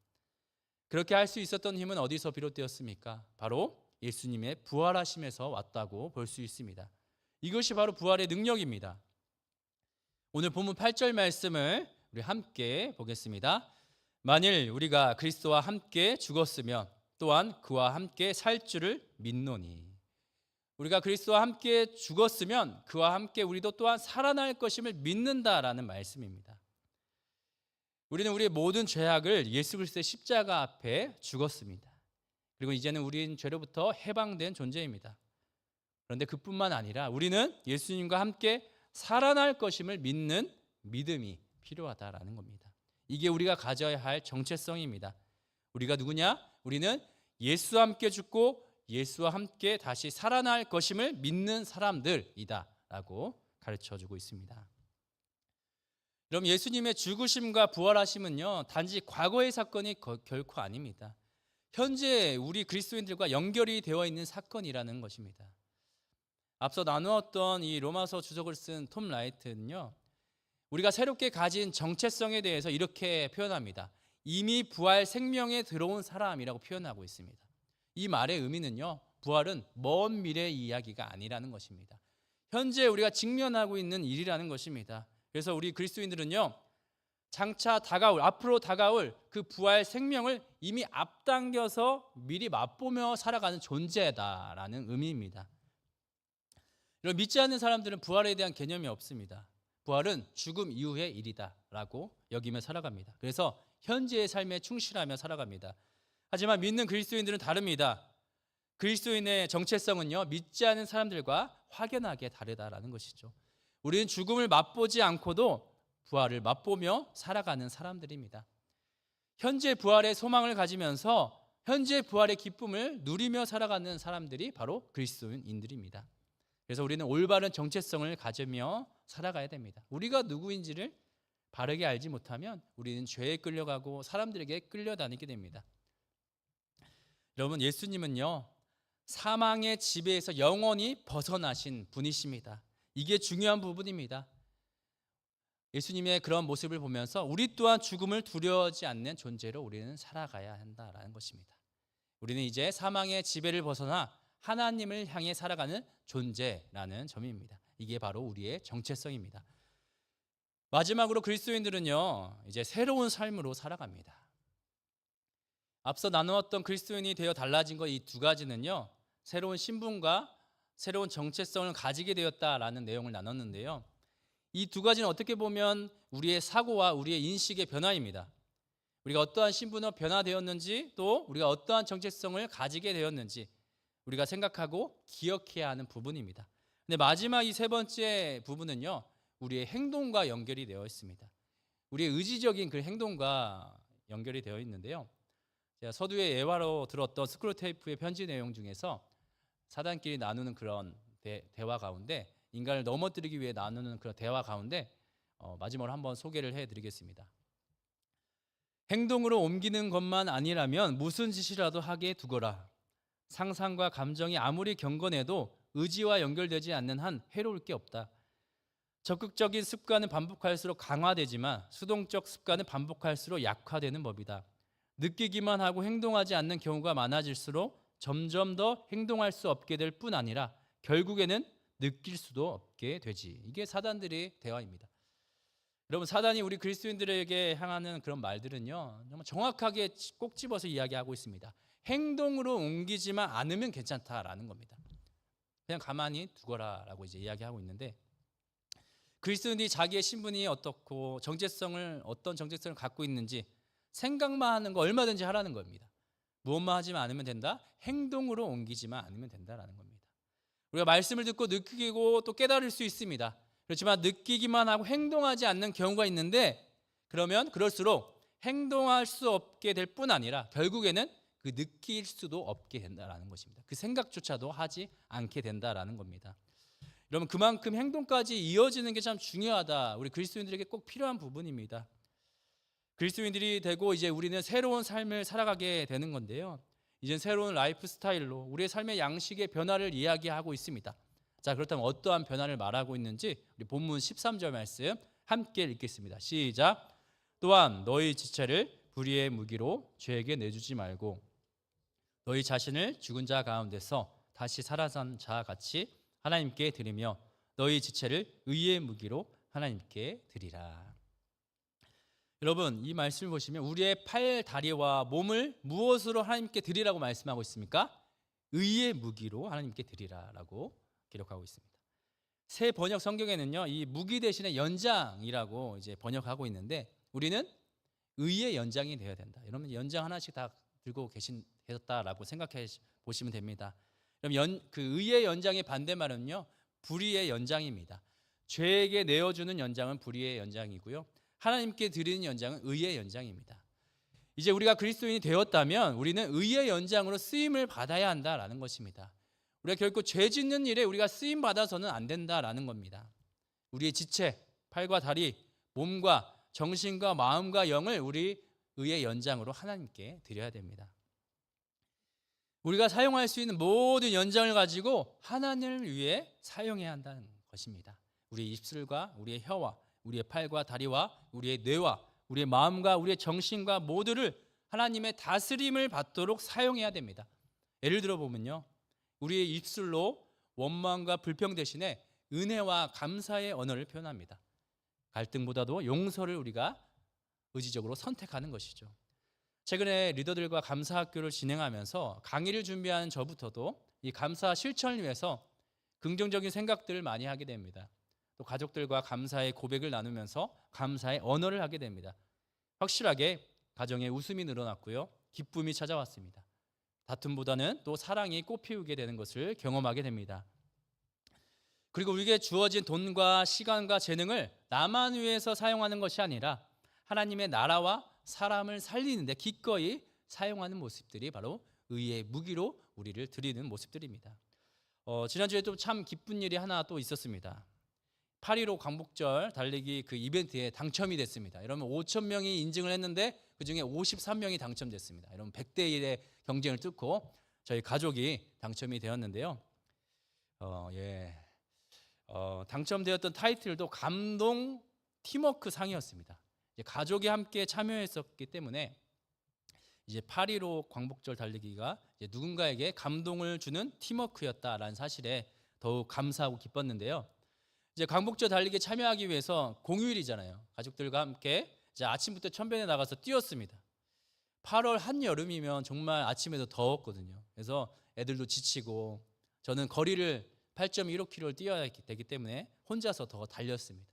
그렇게 할 수 있었던 힘은 어디서 비롯되었습니까? 바로 예수님의 부활하심에서 왔다고 볼 수 있습니다. 이것이 바로 부활의 능력입니다. 오늘 본문 8절 말씀을 우리 함께 보겠습니다. 만일 우리가 그리스도와 함께 죽었으면 또한 그와 함께 살 줄을 믿노니. 우리가 그리스도와 함께 죽었으면 그와 함께 우리도 또한 살아날 것임을 믿는다라는 말씀입니다. 우리는 우리의 모든 죄악을 예수 그리스도의 십자가 앞에 죽었습니다. 그리고 이제는 우리는 죄로부터 해방된 존재입니다. 그런데 그뿐만 아니라 우리는 예수님과 함께 살아날 것임을 믿는 믿음이 필요하다라는 겁니다. 이게 우리가 가져야 할 정체성입니다. 우리가 누구냐? 우리는 예수와 함께 죽고 예수와 함께 다시 살아날 것임을 믿는 사람들이다라고 가르쳐주고 있습니다. 그럼 예수님의 죽으심과 부활하심은요, 단지 과거의 사건이 결코 아닙니다. 현재 우리 그리스도인들과 연결이 되어 있는 사건이라는 것입니다. 앞서 나누었던 이 로마서 주석을 쓴 톰 라이트는요, 우리가 새롭게 가진 정체성에 대해서 이렇게 표현합니다. 이미 부활 생명에 들어온 사람이라고 표현하고 있습니다. 이 말의 의미는요, 부활은 먼 미래의 이야기가 아니라는 것입니다. 현재 우리가 직면하고 있는 일이라는 것입니다. 그래서 우리 그리스도인들은요, 장차 앞으로 다가올 그 부활 생명을 이미 앞당겨서 미리 맛보며 살아가는 존재다라는 의미입니다. 이런 믿지 않는 사람들은 부활에 대한 개념이 없습니다. 부활은 죽음 이후의 일이다라고 여기며 살아갑니다. 그래서 현재의 삶에 충실하며 살아갑니다. 하지만 믿는 그리스도인들은 다릅니다. 그리스도인의 정체성은요, 믿지 않는 사람들과 확연하게 다르다라는 것이죠. 우리는 죽음을 맛보지 않고도 부활을 맛보며 살아가는 사람들입니다. 현재 부활의 소망을 가지면서 현재 부활의 기쁨을 누리며 살아가는 사람들이 바로 그리스도인들입니다. 그래서 우리는 올바른 정체성을 가지며 살아가야 됩니다. 우리가 누구인지를 바르게 알지 못하면 우리는 죄에 끌려가고 사람들에게 끌려다니게 됩니다. 여러분, 예수님은요, 사망의 지배에서 영원히 벗어나신 분이십니다. 이게 중요한 부분입니다. 예수님의 그런 모습을 보면서 우리 또한 죽음을 두려워하지 않는 존재로 우리는 살아가야 한다라는 것입니다. 우리는 이제 사망의 지배를 벗어나 하나님을 향해 살아가는 존재라는 점입니다. 이게 바로 우리의 정체성입니다. 마지막으로 그리스도인들은요, 이제 새로운 삶으로 살아갑니다. 앞서 나누었던 그리스도인이 되어 달라진 것 이 두 가지는요, 새로운 신분과 새로운 정체성을 가지게 되었다라는 내용을 나눴는데요. 이 두 가지는 어떻게 보면 우리의 사고와 우리의 인식의 변화입니다. 우리가 어떠한 신분으로 변화되었는지, 또 우리가 어떠한 정체성을 가지게 되었는지 우리가 생각하고 기억해야 하는 부분입니다. 근데 마지막 이 세 번째 부분은요, 우리의 행동과 연결이 되어 있습니다. 우리의 의지적인 그 행동과 연결이 되어 있는데요. 제가 서두에 예화로 들었던 스크루테이프의 편지 내용 중에서 사단끼리 나누는 그런 대화 가운데, 인간을 넘어뜨리기 위해 나누는 그런 대화 가운데 마지막으로 한번 소개를 해드리겠습니다. 행동으로 옮기는 것만 아니라면 무슨 짓이라도 하게 두거라. 상상과 감정이 아무리 경건해도 의지와 연결되지 않는 한 해로울 게 없다. 적극적인 습관은 반복할수록 강화되지만 수동적 습관은 반복할수록 약화되는 법이다. 느끼기만 하고 행동하지 않는 경우가 많아질수록 점점 더 행동할 수 없게 될 뿐 아니라 결국에는 느낄 수도 없게 되지. 이게 사단들의 대화입니다. 여러분, 사단이 우리 그리스도인들에게 향하는 그런 말들은요, 정말 정확하게 꼭 집어서 이야기하고 있습니다. 행동으로 옮기지만 않으면 괜찮다라는 겁니다. 그냥 가만히 두거라라고 이제 이야기하고 있는데, 그리스도인들이 자기의 신분이 어떻고 어떤 정체성을 갖고 있는지 생각만 하는 거 얼마든지 하라는 겁니다. 무엇만 하지만 않으면 된다? 행동으로 옮기지만 않으면 된다라는 겁니다. 우리가 말씀을 듣고 느끼고 또 깨달을 수 있습니다. 그렇지만 느끼기만 하고 행동하지 않는 경우가 있는데, 그러면 그럴수록 행동할 수 없게 될 뿐 아니라 결국에는 그 느낄 수도 없게 된다라는 것입니다. 그 생각조차도 하지 않게 된다라는 겁니다. 여러분, 그만큼 행동까지 이어지는 게 참 중요하다. 우리 그리스도인들에게 꼭 필요한 부분입니다. 그리스도인들이 되고 이제 우리는 새로운 삶을 살아가게 되는 건데요. 이제 새로운 라이프 스타일로 우리의 삶의 양식의 변화를 이야기하고 있습니다. 자, 그렇다면 어떠한 변화를 말하고 있는지 우리 본문 13절 말씀 함께 읽겠습니다. 시작. 또한 너희 지체를 불의의 무기로 죄에게 내주지 말고 너희 자신을 죽은 자 가운데서 다시 살아산 자 같이 하나님께 드리며 너희 지체를 의의 무기로 하나님께 드리라. 여러분, 이 말씀을 보시면 우리의 팔, 다리와 몸을 무엇으로 하나님께 드리라고 말씀하고 있습니까? 의의 무기로 하나님께 드리라라고 기록하고 있습니다. 새 번역 성경에는요, 이 무기 대신에 연장이라고 이제 번역하고 있는데, 우리는 의의 연장이 되어야 된다. 여러분, 연장 하나씩 다 들고 계셨다라고 생각해 보시면 됩니다. 그럼 그 의의 연장의 반대말은요, 불의의 연장입니다. 죄에게 내어주는 연장은 불의의 연장이고요, 하나님께 드리는 연장은 의의 연장입니다. 이제 우리가 그리스도인이 되었다면 우리는 의의 연장으로 쓰임을 받아야 한다라는 것입니다. 우리가 결코 죄 짓는 일에 우리가 쓰임 받아서는 안 된다라는 겁니다. 우리의 지체, 팔과 다리, 몸과 정신과 마음과 영을 우리 의의 연장으로 하나님께 드려야 됩니다. 우리가 사용할 수 있는 모든 연장을 가지고 하나님을 위해 사용해야 한다는 것입니다. 우리의 입술과 우리의 혀와 우리의 팔과 다리와 우리의 뇌와 우리의 마음과 우리의 정신과 모두를 하나님의 다스림을 받도록 사용해야 됩니다. 예를 들어 보면요, 우리의 입술로 원망과 불평 대신에 은혜와 감사의 언어를 표현합니다. 갈등보다도 용서를 우리가 의지적으로 선택하는 것이죠. 최근에 리더들과 감사학교를 진행하면서 강의를 준비하는 저부터도 이 감사 실천을 위해서 긍정적인 생각들을 많이 하게 됩니다. 또 가족들과 감사의 고백을 나누면서 감사의 언어를 하게 됩니다. 확실하게 가정에 웃음이 늘어났고요, 기쁨이 찾아왔습니다. 다툼보다는 또 사랑이 꽃피우게 되는 것을 경험하게 됩니다. 그리고 우리에게 주어진 돈과 시간과 재능을 나만 위해서 사용하는 것이 아니라 하나님의 나라와 사람을 살리는데 기꺼이 사용하는 모습들이 바로 의의 무기로 우리를 드리는 모습들입니다. 지난주에 또 참 기쁜 일이 하나 또 있었습니다. 8.15 광복절 달리기 그 이벤트에 당첨이 됐습니다. 여러분 5,000명이 인증을 했는데 그중에 53명이 당첨됐습니다. 여러분 100대 1의 경쟁을 뚫고 저희 가족이 당첨이 되었는데요. 당첨되었던 타이틀도 감동 팀워크 상이었습니다. 가족이 함께 참여했었기 때문에 이제 8.15 광복절 달리기가 이제 누군가에게 감동을 주는 팀워크였다라는 사실에 더욱 감사하고 기뻤는데요. 이제 광복절 달리기에 참여하기 위해서 공휴일이잖아요. 가족들과 함께 이제 아침부터 천변에 나가서 뛰었습니다. 8월 한여름이면 정말 아침에도 더웠거든요. 그래서 애들도 지치고 저는 거리를 8.15km를 뛰어야 되기 때문에 혼자서 더 달렸습니다.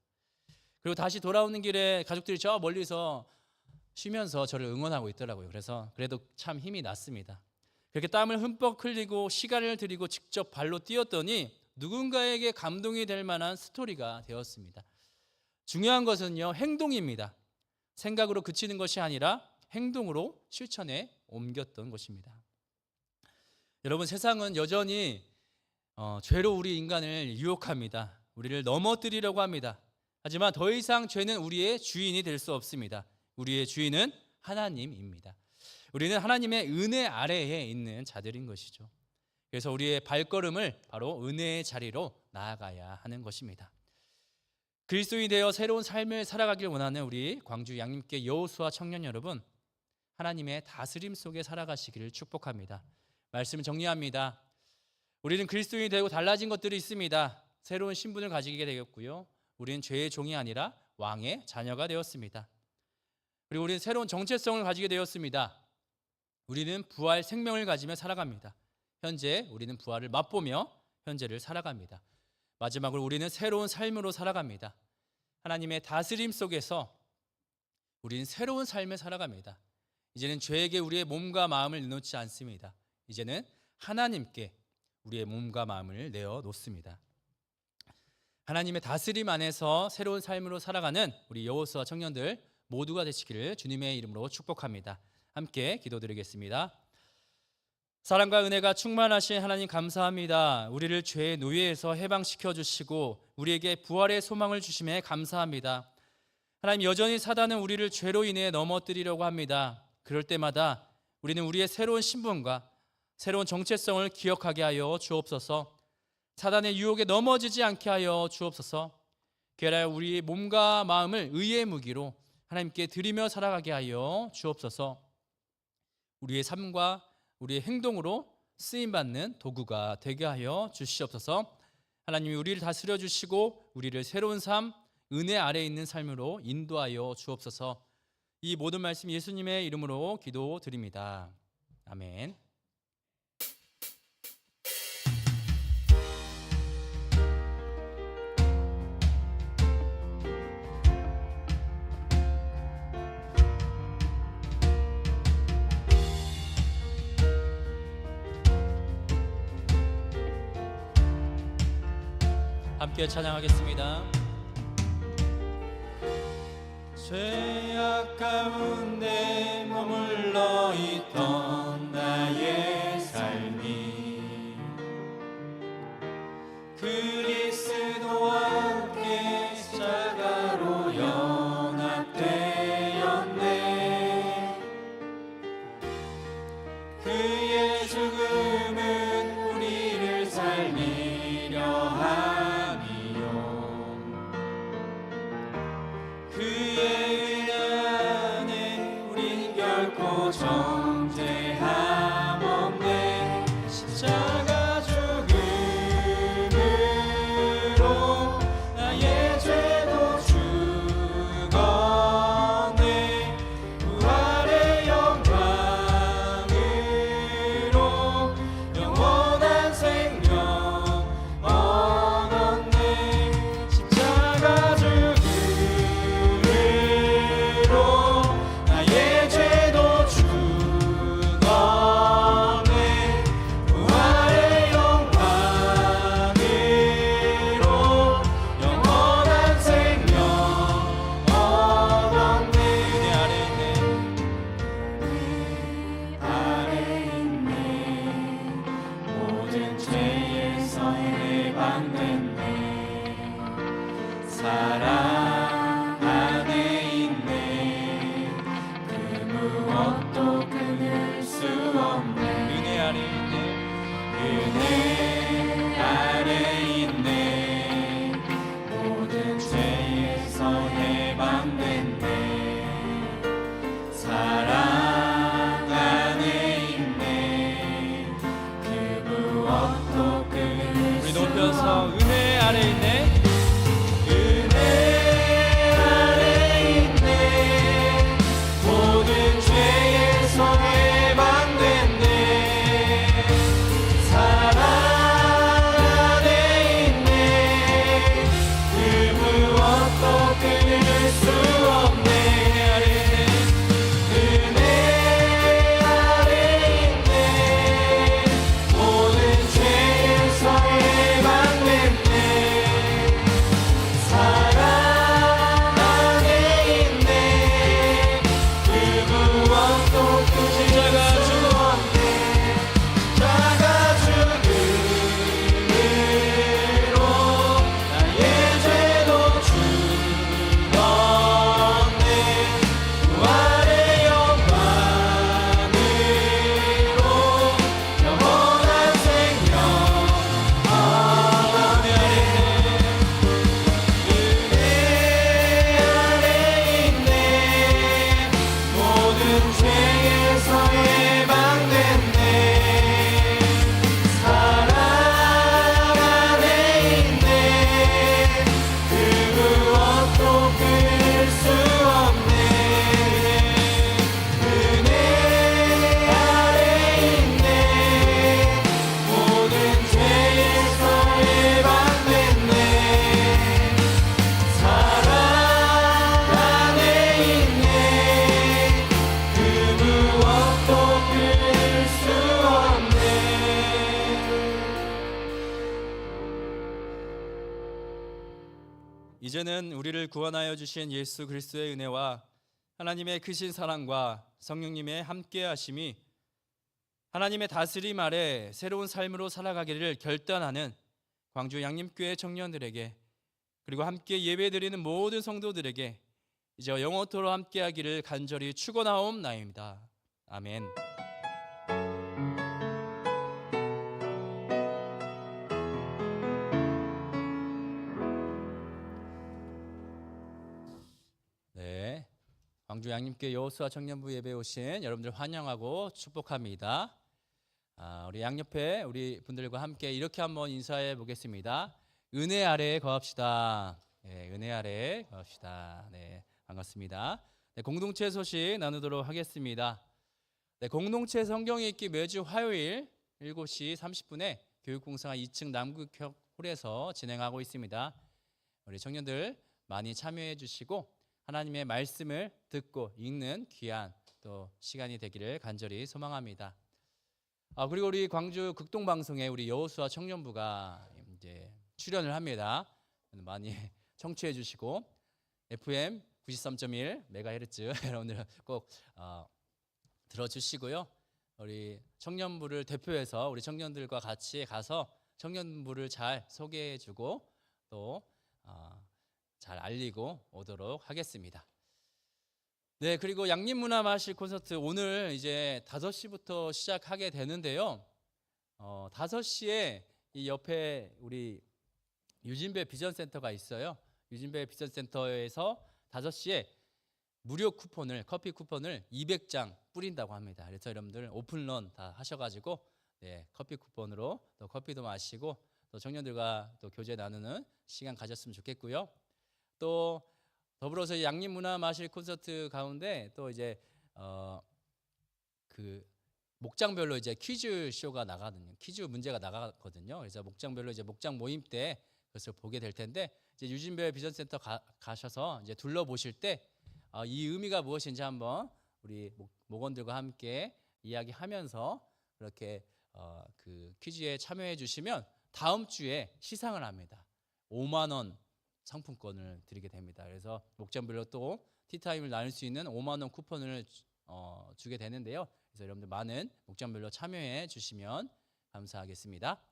그리고 다시 돌아오는 길에 가족들이 저 멀리서 쉬면서 저를 응원하고 있더라고요. 그래서 그래도 참 힘이 났습니다. 그렇게 땀을 흠뻑 흘리고 시간을 들이고 직접 발로 뛰었더니 누군가에게 감동이 될 만한 스토리가 되었습니다. 중요한 것은요, 행동입니다. 생각으로 그치는 것이 아니라 행동으로 실천에 옮겼던 것입니다. 여러분, 세상은 여전히 죄로 우리 인간을 유혹합니다. 우리를 넘어뜨리려고 합니다. 하지만 더 이상 죄는 우리의 주인이 될 수 없습니다. 우리의 주인은 하나님입니다. 우리는 하나님의 은혜 아래에 있는 자들인 것이죠. 그래서 우리의 발걸음을 바로 은혜의 자리로 나아가야 하는 것입니다. 그리스도인이 되어 새로운 삶을 살아가길 원하는 우리 광주 양림교 여호수아 청년 여러분, 하나님의 다스림 속에 살아가시기를 축복합니다. 말씀을 정리합니다. 우리는 그리스도인이 되고 달라진 것들이 있습니다. 새로운 신분을 가지게 되었고요. 우리는 죄의 종이 아니라 왕의 자녀가 되었습니다. 그리고 우리는 새로운 정체성을 가지게 되었습니다. 우리는 부활 생명을 가지며 살아갑니다. 현재 우리는 부활을 맛보며 현재를 살아갑니다. 마지막으로 우리는 새로운 삶으로 살아갑니다. 하나님의 다스림 속에서 우리는 새로운 삶을 살아갑니다. 이제는 죄에게 우리의 몸과 마음을 내놓지 않습니다. 이제는 하나님께 우리의 몸과 마음을 내어놓습니다. 하나님의 다스림 안에서 새로운 삶으로 살아가는 우리 여호수아 청년들 모두가 되시기를 주님의 이름으로 축복합니다. 함께 기도드리겠습니다. 사랑과 은혜가 충만하신 하나님 감사합니다. 우리를 죄의 노예에서 해방시켜 주시고 우리에게 부활의 소망을 주심에 감사합니다. 하나님, 여전히 사단은 우리를 죄로 인해 넘어뜨리려고 합니다. 그럴 때마다 우리는 우리의 새로운 신분과 새로운 정체성을 기억하게 하여 주옵소서. 사단의 유혹에 넘어지지 않게 하여 주옵소서. 그리하여 우리의 몸과 마음을 의의 무기로 하나님께 드리며 살아가게 하여 주옵소서. 우리의 삶과 우리의 행동으로 쓰임받는 도구가 되게 하여 주시옵소서. 하나님이 우리를 다스려 주시고 우리를 새로운 삶, 은혜 아래에 있는 삶으로 인도하여 주옵소서. 이 모든 말씀 예수님의 이름으로 기도드립니다. 아멘. 함께 찬양하겠습니다. 죄악 가운데 머물러 있던 나의 삶이 그리스도와 함께 십자가로 연합되었네. 그의 죽음은 우리를 살리려 함이요 그의 정죄함 없네. 십자가 죽음으로 나의 죄도 죽었네. 부활의 영광으로 영원한 생명 얻었네. 십자가 죽음으로 나의 죄도 죽었네. 이제는 우리를 구원하여 주신 예수 그리스도의 은혜와 하나님의 크신 사랑과 성령님의 함께하심이 하나님의 다스림 아래 새로운 삶으로 살아가기를 결단하는 광주 양림교회 청년들에게, 그리고 함께 예배드리는 모든 성도들에게 이제 영원토록 함께하기를 간절히 축원하옵나이다. 아멘. 네, 광주 양림교회 여호수아 청년부 예배에 오신 여러분들 환영하고 축복합니다. 우리 양옆에 우리 분들과 함께 이렇게 한번 인사해 보겠습니다. 은혜 아래 거합시다. 네, 은혜 아래 거합시다. 네, 반갑습니다. 네, 공동체 소식 나누도록 하겠습니다. 네, 공동체 성경 읽기 매주 화요일 7시 30분에 교육공사 2층 남극 홀에서 진행하고 있습니다. 우리 청년들 많이 참여해 주시고 하나님의 말씀을 듣고 읽는 귀한 또 시간이 되기를 간절히 소망합니다. 그리고 우리 광주 극동방송에 우리 여호수아 청년부가 이제 출연을 합니다. 많이 청취해 주시고 FM 93.1 메가헤르츠 여러분들 꼭 들어주시고요. 우리 청년부를 대표해서 우리 청년들과 같이 가서 청년부를 잘 소개해주고 또 잘 알리고 오도록 하겠습니다. 네, 그리고 양림문화마실 콘서트 오늘 이제 5시부터 시작하게 되는데요. 5시에 이 옆에 우리 유진배 비전센터가 있어요. 유진배 비전센터에서 5시에 무료 쿠폰을, 커피 쿠폰을 200장 뿌린다고 합니다. 그래서 여러분들 오픈런 다 하셔가지고 네, 커피 쿠폰으로 또 커피도 마시고 또 청년들과 또 교제 나누는 시간 가졌으면 좋겠고요. 또 더불어서 양림문화마실 콘서트 가운데 또 이제 그 목장별로 이제 퀴즈 쇼가 나가거든요. 퀴즈 문제가 나가거든요. 그래서 목장별로 이제 목장 모임 때 그것을 보게 될 텐데 이제 유진배 비전센터 가셔서 이제 둘러보실 때 이 의미가 무엇인지 한번 우리 목원들과 함께 이야기하면서 그렇게 그 퀴즈에 참여해 주시면 다음 주에 시상을 합니다. 5만 원 상품권을 드리게 됩니다. 그래서 목장별로 또 티타임을 나눌 수 있는 5만 원 쿠폰을 주게 되는데요. 그래서 여러분들 많은 목장별로 참여해 주시면 감사하겠습니다.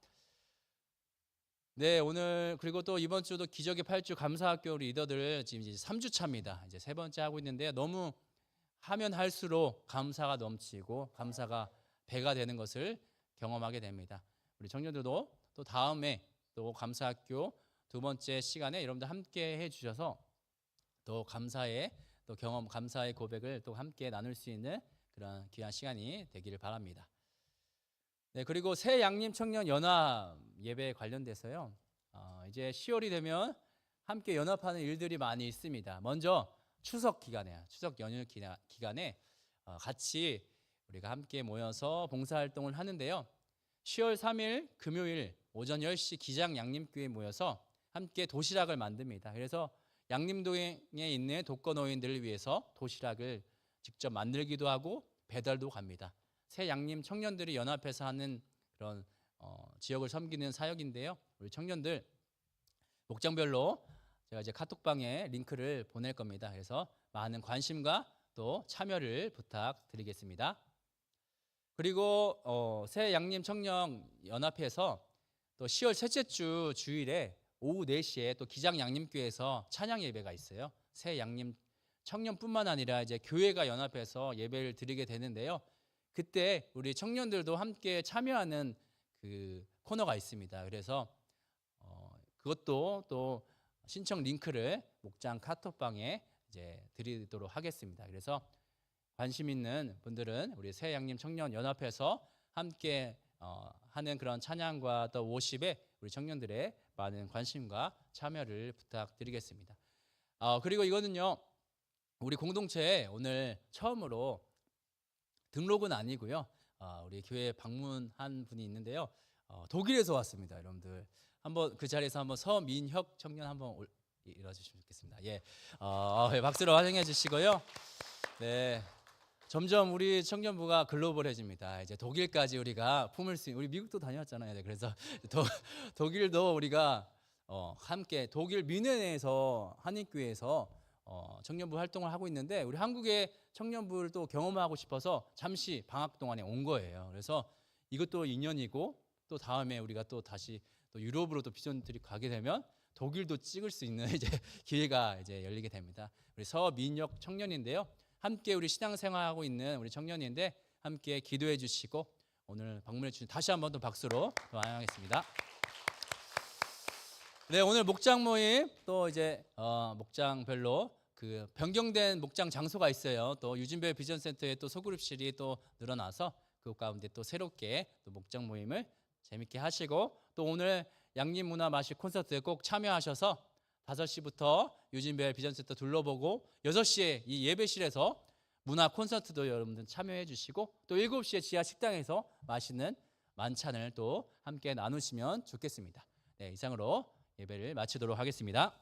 네, 오늘 그리고 또 이번 주도 기적의 8주 감사학교 리더들 지금 이제 3주 차입니다. 이제 3번째 하고 있는데요. 너무 하면 할수록 감사가 넘치고 감사가 배가 되는 것을 경험하게 됩니다. 우리 청년들도 또 다음에 또 감사학교 2번째 시간에 여러분들 함께 해주셔서 또 감사의 또 경험, 감사의 고백을 또 함께 나눌 수 있는 그런 귀한 시간이 되기를 바랍니다. 네, 그리고 새 양림 청년 연합 예배에 관련돼서요. 이제 10월이 되면 함께 연합하는 일들이 많이 있습니다. 먼저 추석 기간에, 추석 연휴 기간에 같이 우리가 함께 모여서 봉사활동을 하는데요. 10월 3일 금요일 오전 10시 기장 양림교회에 모여서 함께 도시락을 만듭니다. 그래서 양림동에 있는 독거노인들을 위해서 도시락을 직접 만들기도 하고 배달도 갑니다. 새 양림 청년들이 연합해서 하는 그런 지역을 섬기는 사역인데요. 우리 청년들 목장별로 제가 이제 카톡방에 링크를 보낼 겁니다. 그래서 많은 관심과 또 참여를 부탁드리겠습니다. 그리고 새 양림 청년 연합회에서 또 10월 셋째 주 주일에 오후 4시에 또 기장 양림교회에서 찬양 예배가 있어요. 새 양림 청년뿐만 아니라 이제 교회가 연합해서 예배를 드리게 되는데요. 그때 우리 청년들도 함께 참여하는 그 코너가 있습니다. 그래서 그것도 또 신청 링크를 목장 카톡방에 이제 드리도록 하겠습니다. 그래서 관심 있는 분들은 우리 새 양림 청년 연합해서 함께 하는 그런 찬양과 또 워십에 우리 청년들의 많은 관심과 참여를 부탁드리겠습니다. 그리고 이거는요, 우리 공동체에 오늘 처음으로 등록은 아니고요. 우리 교회에 방문한 분이 있는데요. 독일에서 왔습니다. 여러분들 한번 그 자리에서 한번 서민혁 청년 한번 일어주시면 좋겠습니다. 예, 박수로 환영해 주시고요. 네. 점점 우리 청년부가 글로벌해집니다. 이제 독일까지 우리가 품을 수 있는, 우리 미국도 다녀왔잖아요. 그래서 독일도 우리가 함께 독일 뮌헨에서 한인교회에서 청년부 활동을 하고 있는데 우리 한국의 청년부를 또 경험하고 싶어서 잠시 방학 동안에 온 거예요. 그래서 이것도 인연이고 또 다음에 우리가 또 다시 또 유럽으로 또 비전들이 가게 되면 독일도 찍을 수 있는 이제 기회가 이제 열리게 됩니다. 우리 서민혁 청년인데요. 함께 우리 신앙생활하고 있는 우리 청년인데 함께 기도해 주시고 오늘 방문해 주신 다시 한번 또 박수로 환영하겠습니다. 네, 오늘 목장 모임 또 이제 목장별로 그 변경된 목장 장소가 있어요. 또 유진별 비전센터에 또 소그룹실이 또 늘어나서 그 가운데 또 새롭게 또 목장 모임을 재밌게 하시고 또 오늘 양림문화마실 콘서트에 꼭 참여하셔서 5시부터 유진별 비전센터 둘러보고 6시에 이 예배실에서 문화 콘서트도 여러분들 참여해 주시고 또 7시에 지하 식당에서 맛있는 만찬을 또 함께 나누시면 좋겠습니다. 네, 이상으로 예배를 마치도록 하겠습니다.